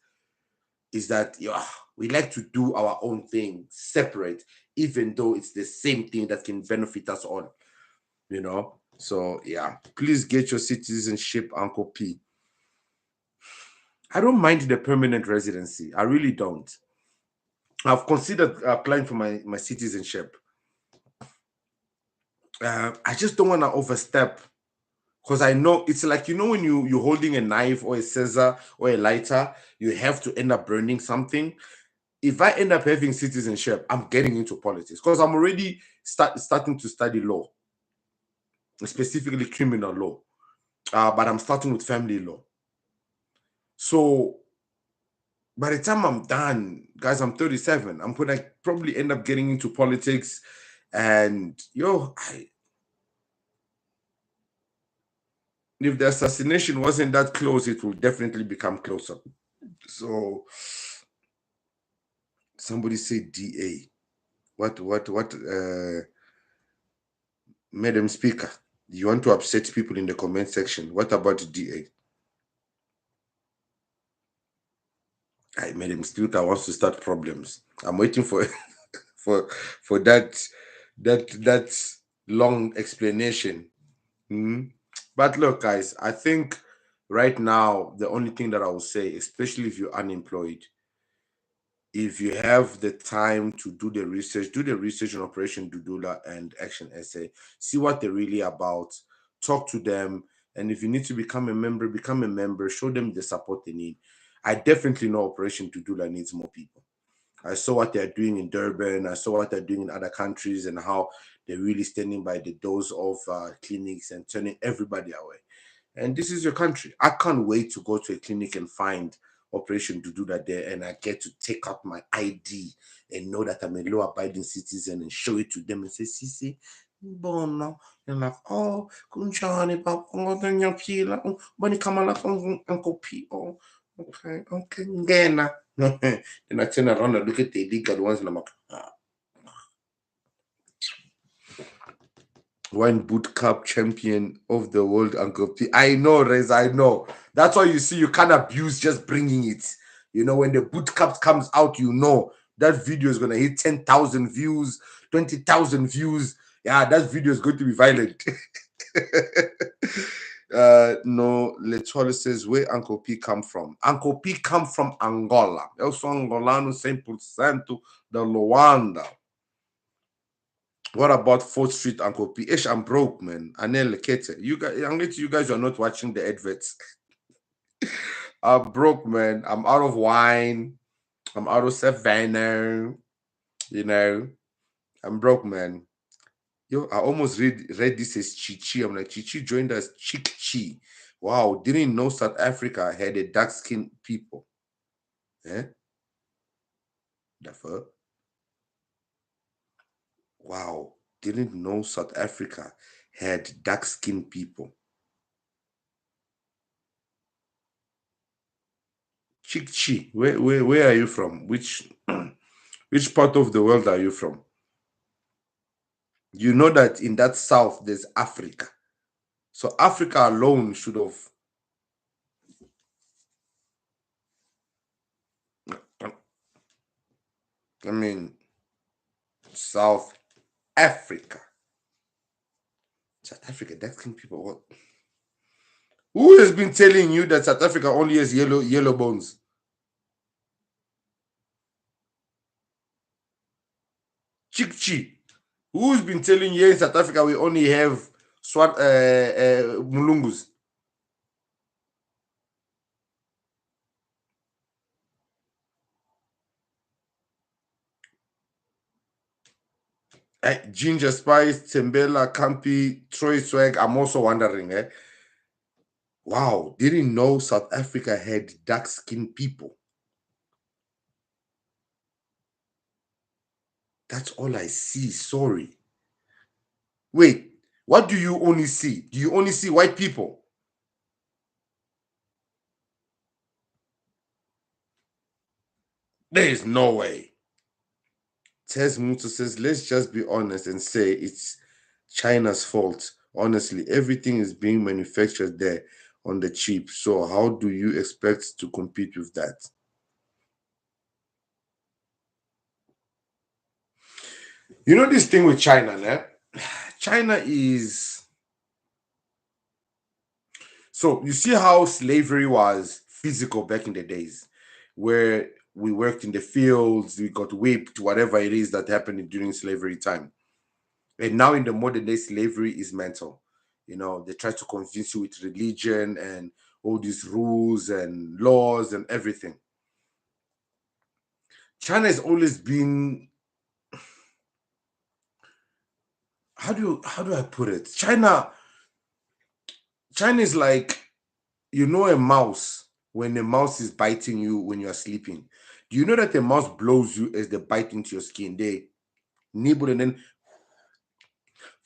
is that we like to do our own thing separate, even though it's the same thing that can benefit us all. So yeah, please get your citizenship, Uncle P. I don't mind the permanent residency. I really don't. I've considered applying for my citizenship. I just don't want to overstep, because I know it's like, when you're holding a knife or a scissor or a lighter, you have to end up burning something. If I end up having citizenship, I'm getting into politics, because I'm already starting to study law, specifically criminal law, but I'm starting with family law. So by the time I'm done, guys, I'm 37. I'm gonna probably end up getting into politics, and if the assassination wasn't that close, it will definitely become closer. So somebody say DA. What? Madam Speaker, you want to upset people in the comment section? What about DA? Madam Speaker wants to start problems. I'm waiting for for that long explanation. But look, guys, I think right now the only thing that I will say, especially if you're unemployed, if you have the time to do the research on Operation Dudulla and Action SA, see what they're really about, talk to them, and if you need to become a member, show them the support they need. I definitely know Operation Dudulla needs more people. I saw what they're doing in Durban, I saw what they're doing in other countries, and how they're really standing by the doors of clinics and turning everybody away. And this is your country. I can't wait to go to a clinic and find Operation to do that there, and I get to take out my ID and know that I'm a law-abiding citizen and show it to them and say, Sisi, bono. And like, oh, kunjani pa pila, bani kamala uncle P. Oh, okay, ngena. Then I turn around and look at the illegal ones and I'm like, one boot cup champion of the world, Uncle P. I know, Rez, I know. That's why you see you can't abuse just bringing it. You know, when the boot cup comes out, you know that video is going to hit 10,000 views, 20,000 views. Yeah, that video is going to be violent. No, Letoile says, where Uncle P come from? Uncle P come from Angola. Eu sou angolano 100% da Luanda. What about 4th Street, Uncle P? Ish, I'm broke, man. Anel Kete. You guys are not watching the adverts. I'm broke, man. I'm out of wine. I'm out of Savannah. You know, I'm broke, man. Yo, I almost read this as Chichi. I'm like, Chichi joined us Chick Chi. Wow, didn't know South Africa had a dark-skinned people. Eh? The fuck? Wow, didn't know South Africa had dark-skinned people. Chick Chi, where are you from? Which part of the world are you from? You know that in that south there's Africa. So Africa alone should have. I mean, South Africa. South Africa, that can people what? Who has been telling you that South Africa only has yellow bones? Chick Chi. Who's been telling you in South Africa we only have Mulungus? Ginger Spice, Tembela, Campi, Troy Swag. I'm also wondering, wow, didn't know South Africa had dark-skinned people. That's all I see. Sorry. Wait, what do you only see? Do you only see white people? There is no way. Tess Muto says, let's just be honest and say it's China's fault. Honestly, everything is being manufactured there on the cheap. So how do you expect to compete with that? You know this thing with China, né? China is... So you see how slavery was physical back in the days, where we worked in the fields, we got whipped, whatever it is that happened during slavery time. And now in the modern day, slavery is mental. You know, they try to convince you with religion and all these rules and laws and everything. China has always been, how do I put it? China is like, you know, a mouse when a mouse is biting you when you are sleeping. Do you know that a mouse blows you as they bite into your skin? They nibble, and then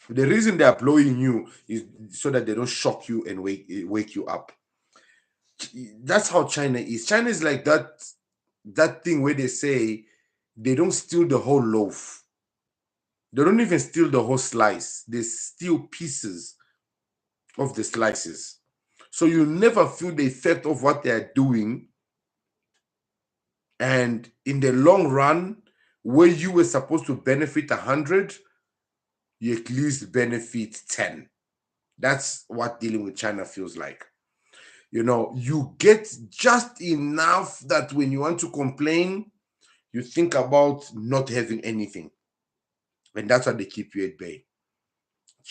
the reason they are blowing you is so that they don't shock you and wake you up. That's how China is. China is like that thing where they say they don't steal the whole loaf. They don't even steal the whole slice. They steal pieces of the slices. So you never feel the effect of what they are doing. And in the long run, where you were supposed to benefit 100, you at least benefit 10. That's what dealing with China feels like. You know, you get just enough that when you want to complain, you think about not having anything. And that's why they keep you at bay.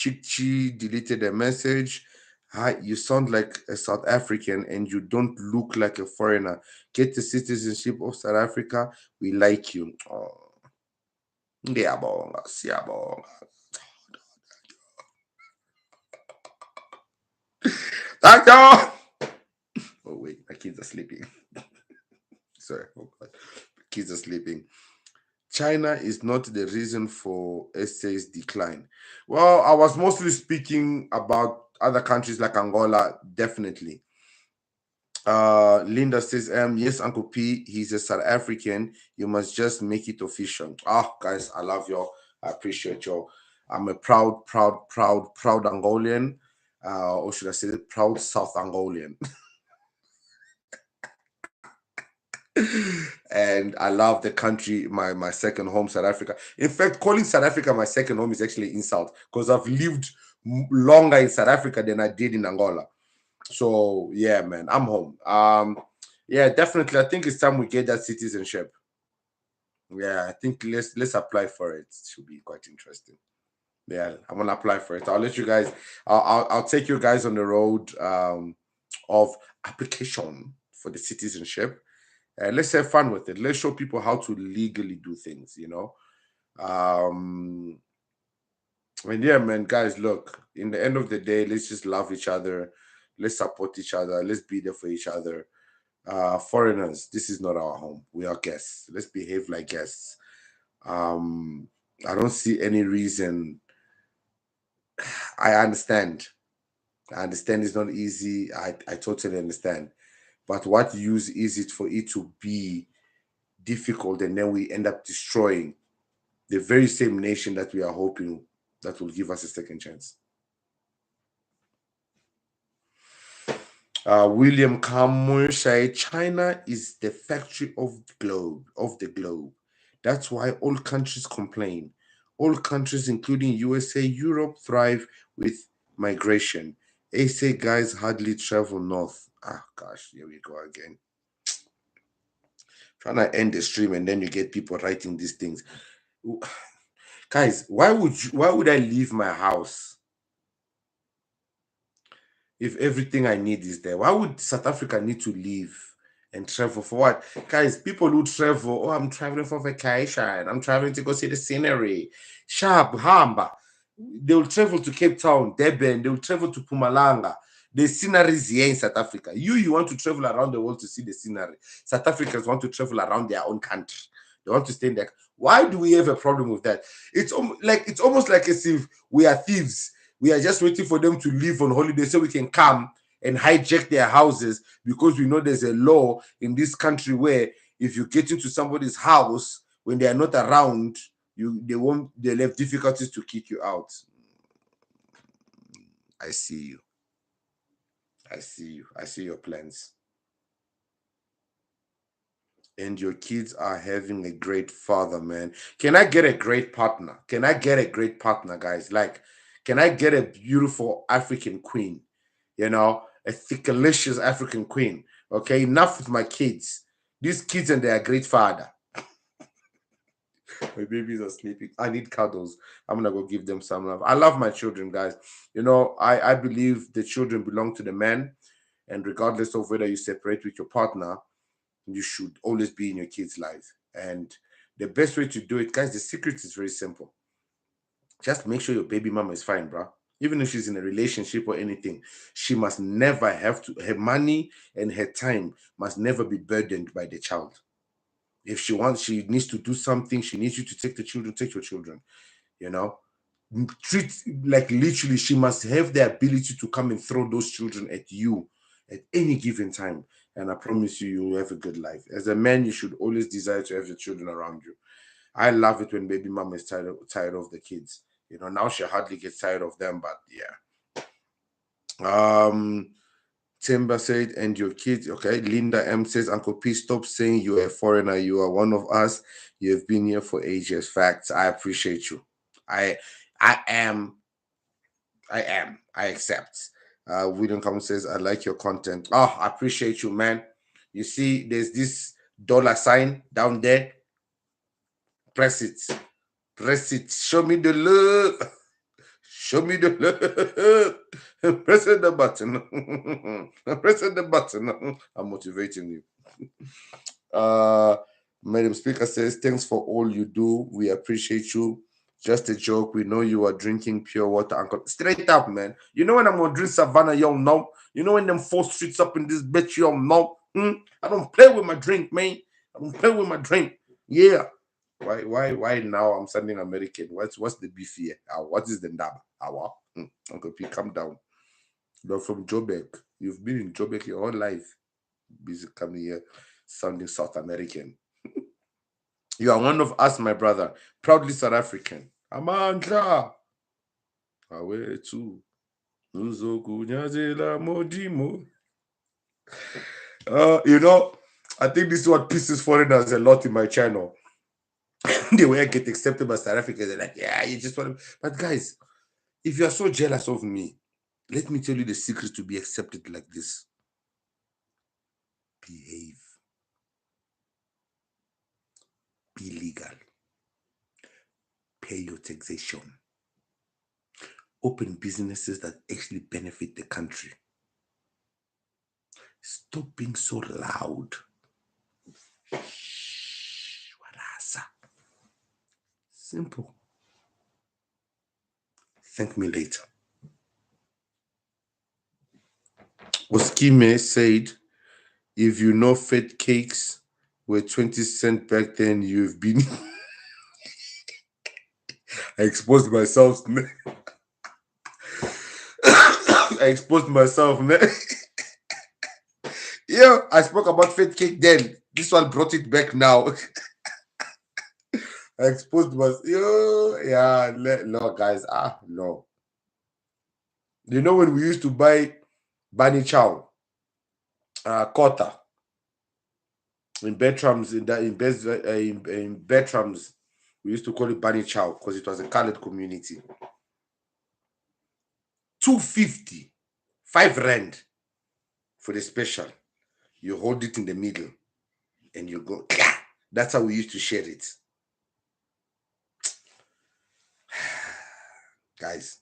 Chi deleted a message. Hi, you sound like a South African and you don't look like a foreigner. Get the citizenship of South Africa. We like you. Oh. Ngiyabonga, siyabonga. Doctor! Oh, wait, my kids are sleeping. Sorry, oh God. Kids are sleeping. China is not the reason for SA's decline. Well, I was mostly speaking about other countries like Angola, definitely. Linda says, yes, Uncle P, he's a South African. You must just make it official. Ah, guys, I love y'all. I appreciate y'all. I'm a proud Angolian. Or should I say proud South Angolian. And I love the country, my second home, South Africa. In fact, calling South Africa my second home is actually insult because I've lived longer in South Africa than I did in Angola. So yeah, man, I'm home. Yeah, definitely. I think it's time we get that citizenship. Yeah, I think let's apply for it. It should be quite interesting. Yeah, I'm gonna apply for it. I'll let you guys. I'll take you guys on the road of application for the citizenship. Let's have fun with it. Let's show people how to legally do things, you know. And yeah, man, guys, look, in the end of the day, let's just love each other. Let's support each other. Let's be there for each other. Foreigners, this is not our home. We are guests. Let's behave like guests. I don't see any reason. I understand. I understand it's not easy. I totally understand. But what use is it for it to be difficult and then we end up destroying the very same nation that we are hoping that will give us a second chance? William Kamur said, China is the factory of the globe. That's why all countries complain. All countries, including USA, Europe, thrive with migration. SA guys hardly travel north. Ah, gosh, here we go again. Trying to end the stream and then you get people writing these things. Guys, why would I leave my house if everything I need is there? Why would South Africa need to leave and travel for what? Guys, people who travel, oh, I'm traveling for vacation. I'm traveling to go see the scenery. Sharp, Hamba. They'll travel to Cape Town, Durban. They'll travel to Pumalanga. The scenery is here in South Africa. You want to travel around the world to see the scenery. South Africans want to travel around their own country. They want to stay there. Why do we have a problem with that? It's almost like as if we are thieves. We are just waiting for them to leave on holiday so we can come and hijack their houses because we know there's a law in this country where if you get into somebody's house when they are not around, they'll have difficulties to kick you out. I see you. I see you. I see your plans. And your kids are having a great father, man. Can I get a great partner? Can I get a great partner, guys? Like, can I get a beautiful African queen? You know, a thickalicious African queen. Okay, enough with my kids. These kids and their great father. My babies are sleeping. I need cuddles. I'm gonna go give them some love. I love my children, guys. You know, I believe the children belong to the man, and regardless of whether you separate with your partner, you should always be in your kids' life. And the best way to do it, guys, the secret is very simple. Just make sure your baby mama is fine, bro. Even if she's in a relationship or anything, she must never have to, her money and her time must never be burdened by the child. If she needs to do something, she needs you to take the children, take your children, you know. Treat, like, literally, she must have the ability to come and throw those children at you at any given time. And I promise you, you'll have a good life. As a man, you should always desire to have your children around you. I love it when baby mama is tired of the kids. You know, now she hardly gets tired of them, but yeah. Timber said, and your kids, okay. Linda M says, Uncle P, stop saying you're a foreigner. You are one of us. You have been here for ages. Facts. I appreciate you. I accept. William Common says, I like your content. Oh, I appreciate you, man. You see, there's this $sign down there. Press it. Press it. Show me the love. Show me the love. Pressing the button. Pressing the button. I'm motivating you. Madam Speaker says, thanks for all you do. We appreciate you. Just a joke. We know you are drinking pure water, Uncle. Straight up, man. You know when I'm gonna drink Savannah, y'all know. You know when them 4 streets up in this bitch, y'all know. I don't play with my drink, man. I don't play with my drink. Yeah. Why now I'm sounding American? What's the beef here? What is the ndaba? Uncle P, calm down. You're from Joburg. You've been in Joburg your whole life. Busy coming here, sounding South American. You are one of us, my brother. Proudly South African. Amandla. Awe too. Modimo. You know, I think this is what pisses foreigners a lot in my channel. The way I get accepted by South Africans, they're like, yeah, you just want to. But guys, if you are so jealous of me, let me tell you the secret to be accepted like this. Behave. Be legal. Pay your taxation. Open businesses that actually benefit the country. Stop being so loud. Simple. Thank me later. Oskime said, if you know fed cakes were 20 cents back then, you've been... I exposed myself. I exposed myself, man. Yeah, I spoke about fed cake then. This one brought it back now. I exposed myself. Yeah, no, guys. No. You know when we used to buy Bani Chow, quarter in Bertram's, in Bertram's, we used to call it Bani Chow because it was a colored community. 250, 5 rand for the special. You hold it in the middle and you go. That's how we used to share it. Guys,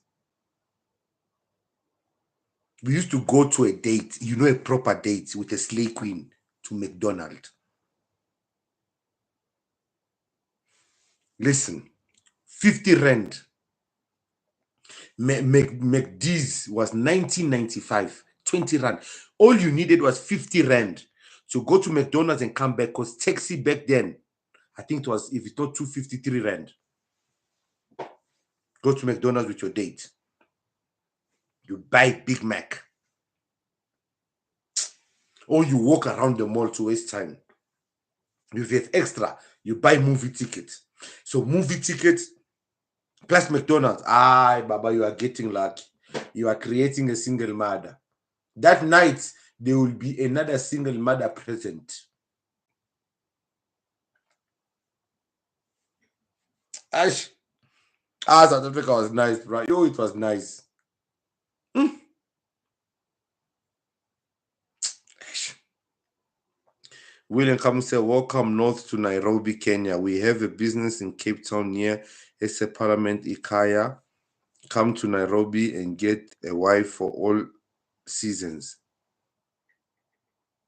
we used to go to a date, a proper date with a slay queen to McDonald's. Listen, 50 rand. McD's was 1995, 20 rand. All you needed was 50 rand to go to McDonald's and come back, because taxi back then, I think it was, if it's not 253 rand. Go to McDonald's with your date. You buy Big Mac. Or you walk around the mall to waste time. You get extra, you buy movie tickets. So movie tickets plus McDonald's. Baba, you are getting lucky. You are creating a single mother. That night, there will be another single mother present. South Africa was nice, right? Yo, it was nice. William Kamu said, welcome north to Nairobi, Kenya. We have a business in Cape Town near SA Parliament, Ikaya. Come to Nairobi and get a wife for all seasons.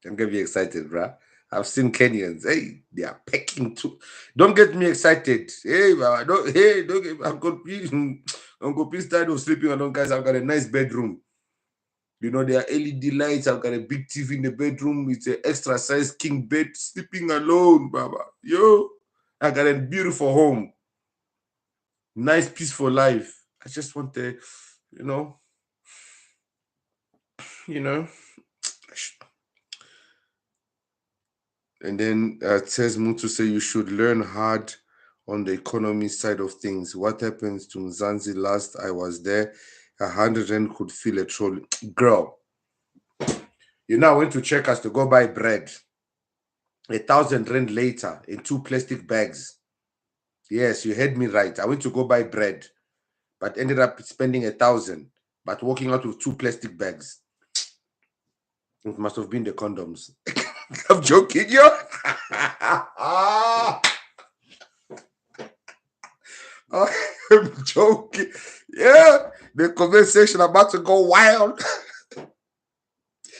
I'm going to be excited, bruh. I've seen Kenyans. Hey, they are packing too. Don't get me excited. Hey, don't get, I'm confused. Uncle P's tired of sleeping alone, guys. I've got a nice bedroom. You know, there are LED lights. I've got a big TV in the bedroom. It's an extra size king bed. Sleeping alone, Baba. Yo, I got a beautiful home. Nice, peaceful life. I just want to, you know. And then it says Mutu say you should learn hard on the economy side of things. What happens to Mzanzi last I was there? 100 rand could feel a troll. Girl, you know I went to Checkers to go buy bread. 1,000 rand later in 2 plastic bags. Yes, you heard me right. I went to go buy bread, but ended up spending 1,000, but walking out with 2 plastic bags. It must have been the condoms. I'm joking, yo. I'm joking. Yeah, the comment section about to go wild.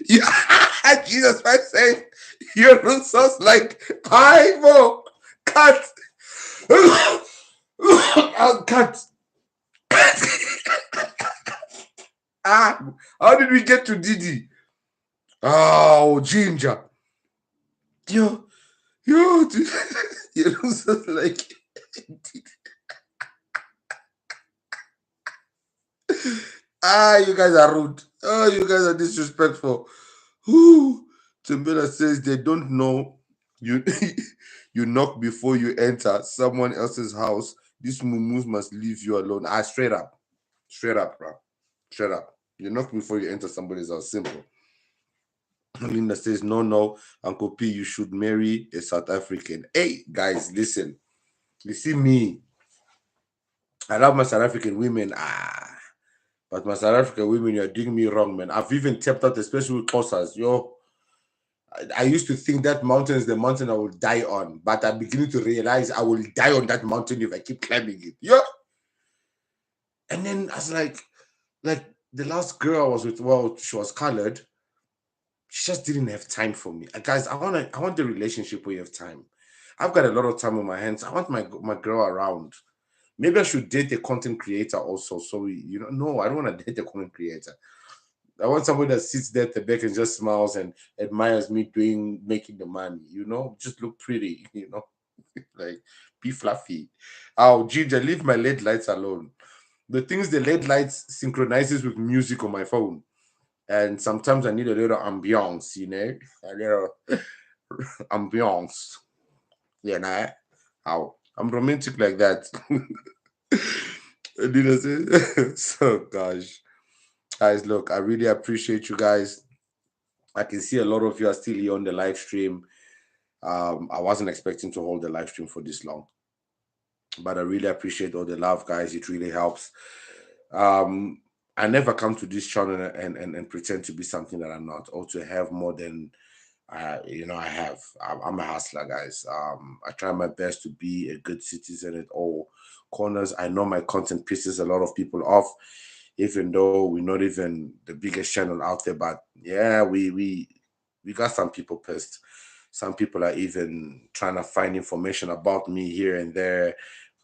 Yeah, Jesus Christ saying your room sounds like Ivo. Cut. I'll cut. How did we get to Didi? Oh, Ginger. Yo, your room sounds like Didi. You guys are rude. Oh, you guys are disrespectful. Whoo. Timbela says they don't know you. You knock before you enter someone else's house. These mumus must leave you alone. Straight up, bro. Straight up. You knock before you enter somebody's house. Simple. Linda says, no, Uncle P, you should marry a South African. Hey, guys, listen. You see me. I love my South African women. But my South African women, you're doing me wrong, man. I've even tapped out, especially with Xhosas. Yo, I used to think that mountain is the mountain I will die on, but I'm beginning to realize I will die on that mountain if I keep climbing it. Yeah. And then I was like the last girl I was with, well, she was colored. She just didn't have time for me. Guys, I want the relationship where you have time. I've got a lot of time on my hands. I want my girl around. Maybe I should date a content creator also. So no, I don't want to date a content creator. I want somebody that sits there at the back and just smiles and admires me making the money, just look pretty, like be fluffy. Oh, Ginger, leave my LED lights alone. The things the LED lights synchronizes with music on my phone. And sometimes I need a little ambiance, a little ambiance. How I'm romantic like that. So gosh. Guys, look, I really appreciate you guys. I can see a lot of you are still here on the live stream. I wasn't expecting to hold the live stream for this long, but I really appreciate all the love, guys. It really helps. I never come to this channel and pretend to be something that I'm not, or to have more than I have. I'm a hustler, guys. I try my best to be a good citizen at all corners. I know my content pisses a lot of people off, even though we're not even the biggest channel out there. But yeah, we got some people pissed. Some people are even trying to find information about me here and there,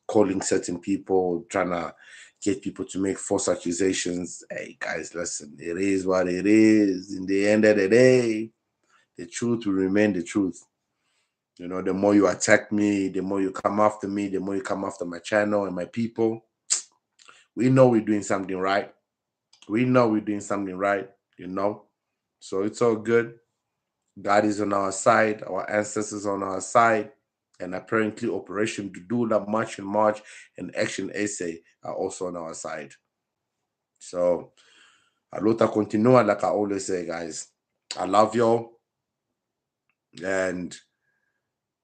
calling certain people, trying to get people to make false accusations. Hey, guys, listen, it is what it is. In the end of the day, the truth will remain the truth. The more you attack me, the more you come after me, the more you come after my channel and my people. We know we're doing something right. We know we're doing something right, So it's all good. God is on our side. Our ancestors on our side. And apparently Operation Dudulla, March and March, and Action SA are also on our side. So, a luta continua, like I always say, guys. I love y'all. And,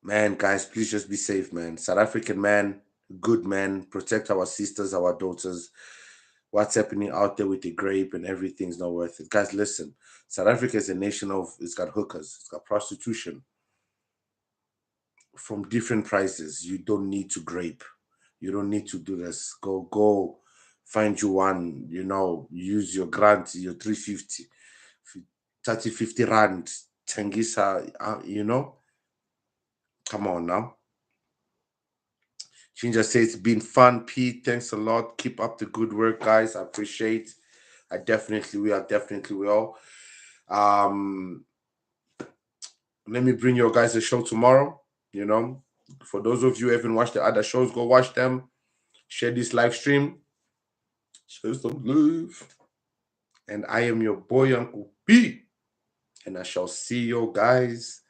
man, guys, please just be safe, man. South African man, good man, protect our sisters, our daughters. What's happening out there with the grape and everything's not worth it. Guys, listen. South Africa is a nation it's got hookers. It's got prostitution. From different prices. You don't need to grape. You don't need to do this. Go find you one, use your grant, your 350, 30, 50 rand, Tengisa, Come on now. Ginger says it's been fun. Pete, thanks a lot. Keep up the good work, guys. I appreciate. I definitely will. I definitely will. Let me bring you guys a show tomorrow. You know, for those of you who haven't watched the other shows, go watch them. Share this live stream. Show some love. And I am your boy, Uncle P. And I shall see you guys.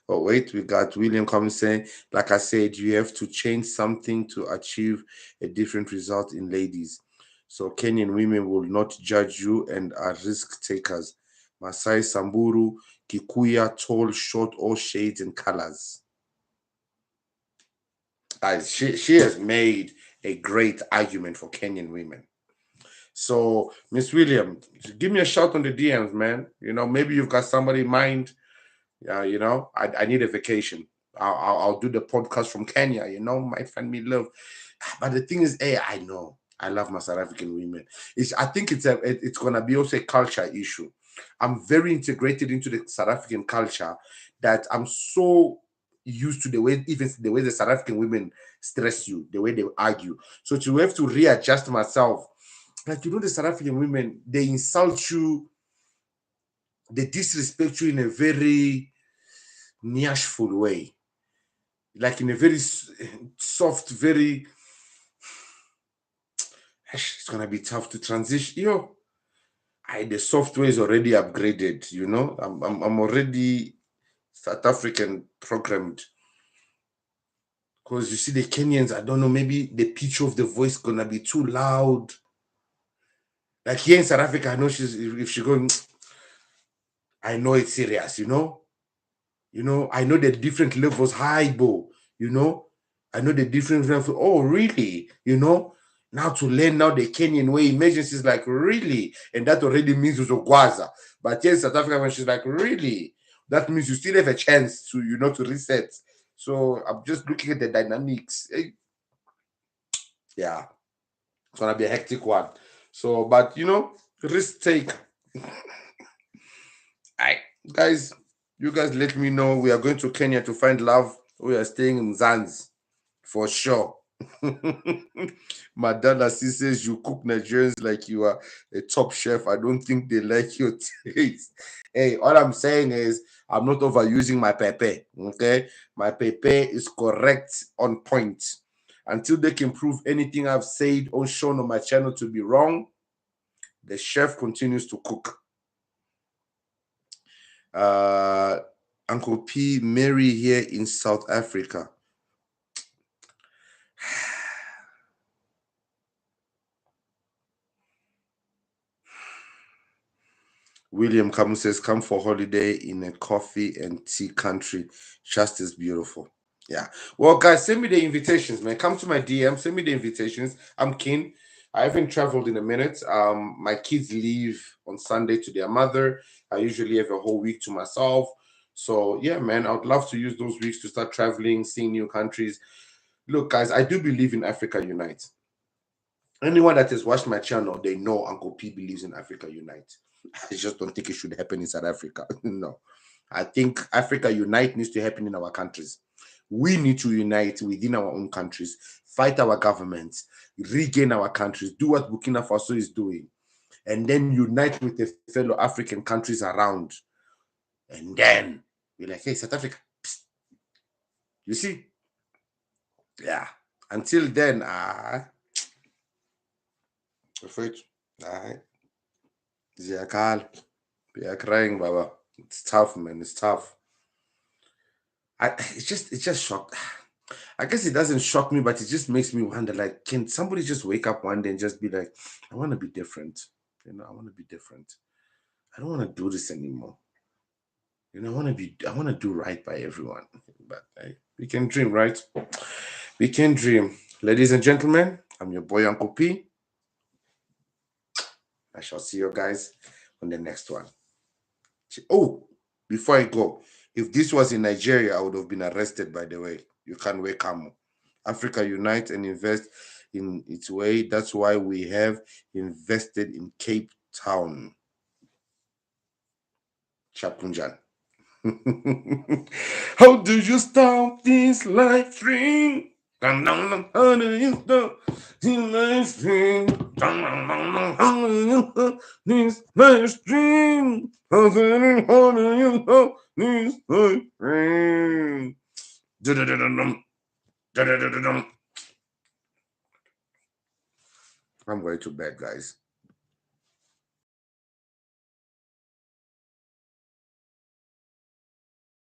Oh, wait, we got William coming saying, like I said, you have to change something to achieve a different result in ladies. So Kenyan women will not judge you and are risk takers. Masai Samburu, Kikuya, tall, short, all shades and colors. She has made a great argument for Kenyan women. So, Miss William, give me a shout on the DMs, man. You know, maybe you've got somebody in mind. You know, I need a vacation. I'll do the podcast from Kenya. You know, might find me love. But the thing is, hey, I know I love my South African women. I think it's gonna be also a culture issue. I'm very integrated into the South African culture that I'm so used to the way the South African women stress you, the way they argue. So to have to readjust myself, like the South African women, they insult you, they disrespect you in a very nashful way, like in a very soft, very. It's gonna be tough to transition. The software is already upgraded. You know, I'm already South African programmed. Because you see the Kenyans, I don't know, maybe the pitch of the voice gonna be too loud. Like here in South Africa, I know if she going, I know it's serious. I know the different levels, high bow. I know the different levels. Oh, really? Now to learn now the Kenyan way, emergency is like, really? And that already means it's Gwaza. But here in South Africa, when she's like, really? That means you still have a chance to, to reset. So I'm just looking at the dynamics. Yeah, it's gonna be a hectic one. So, but risk take. Alright, guys, you guys let me know. We are going to Kenya to find love. We are staying in Zanz for sure. Madonna says you cook Nigerians like you are a top chef. I don't think they like your taste. Hey, all I'm saying is I'm not overusing my pepe. Okay, my pepe is correct, on point. Until they can prove anything I've said or shown on my channel to be wrong, the chef continues to cook. Uncle P, Mary here in South Africa. William Kamu says, come for holiday in a coffee and tea country. Just as beautiful. Yeah. Well, guys, send me the invitations, man. Come to my DM. Send me the invitations. I'm keen. I haven't traveled in a minute. My kids leave on Sunday to their mother. I usually have a whole week to myself. So, yeah, man, I would love to use those weeks to start traveling, seeing new countries. Look, guys, I do believe in Africa Unite. Anyone that has watched my channel, they know Uncle P believes in Africa Unite. I just don't think it should happen in South Africa. No. I think Africa Unite needs to happen in our countries. We need to unite within our own countries, fight our governments, regain our countries, do what Burkina Faso is doing, and then unite with the fellow African countries around. And then we're like, hey, South Africa, psst. You see? Yeah. Until then, afraid. They are crying, Baba. It's tough, man. It's tough. It's just shocked. I guess it doesn't shock me, but it just makes me wonder, like, can somebody just wake up one day and just be like, I want to be different. I want to be different. I don't want to do this anymore. I want to do right by everyone. But we can dream, right? We can dream. Ladies and gentlemen, I'm your boy, Uncle P. I shall see you guys on the next one. Oh, before I go, if this was in Nigeria, I would have been arrested, by the way. You can't wear camo. Africa unite and invest in its way. That's why we have invested in Cape Town. Chapunjan. How do you stop this life dream? How do you stop Livestream? How do you stop this Livestream? How do you stop this Livestream? I'm going to bed, guys.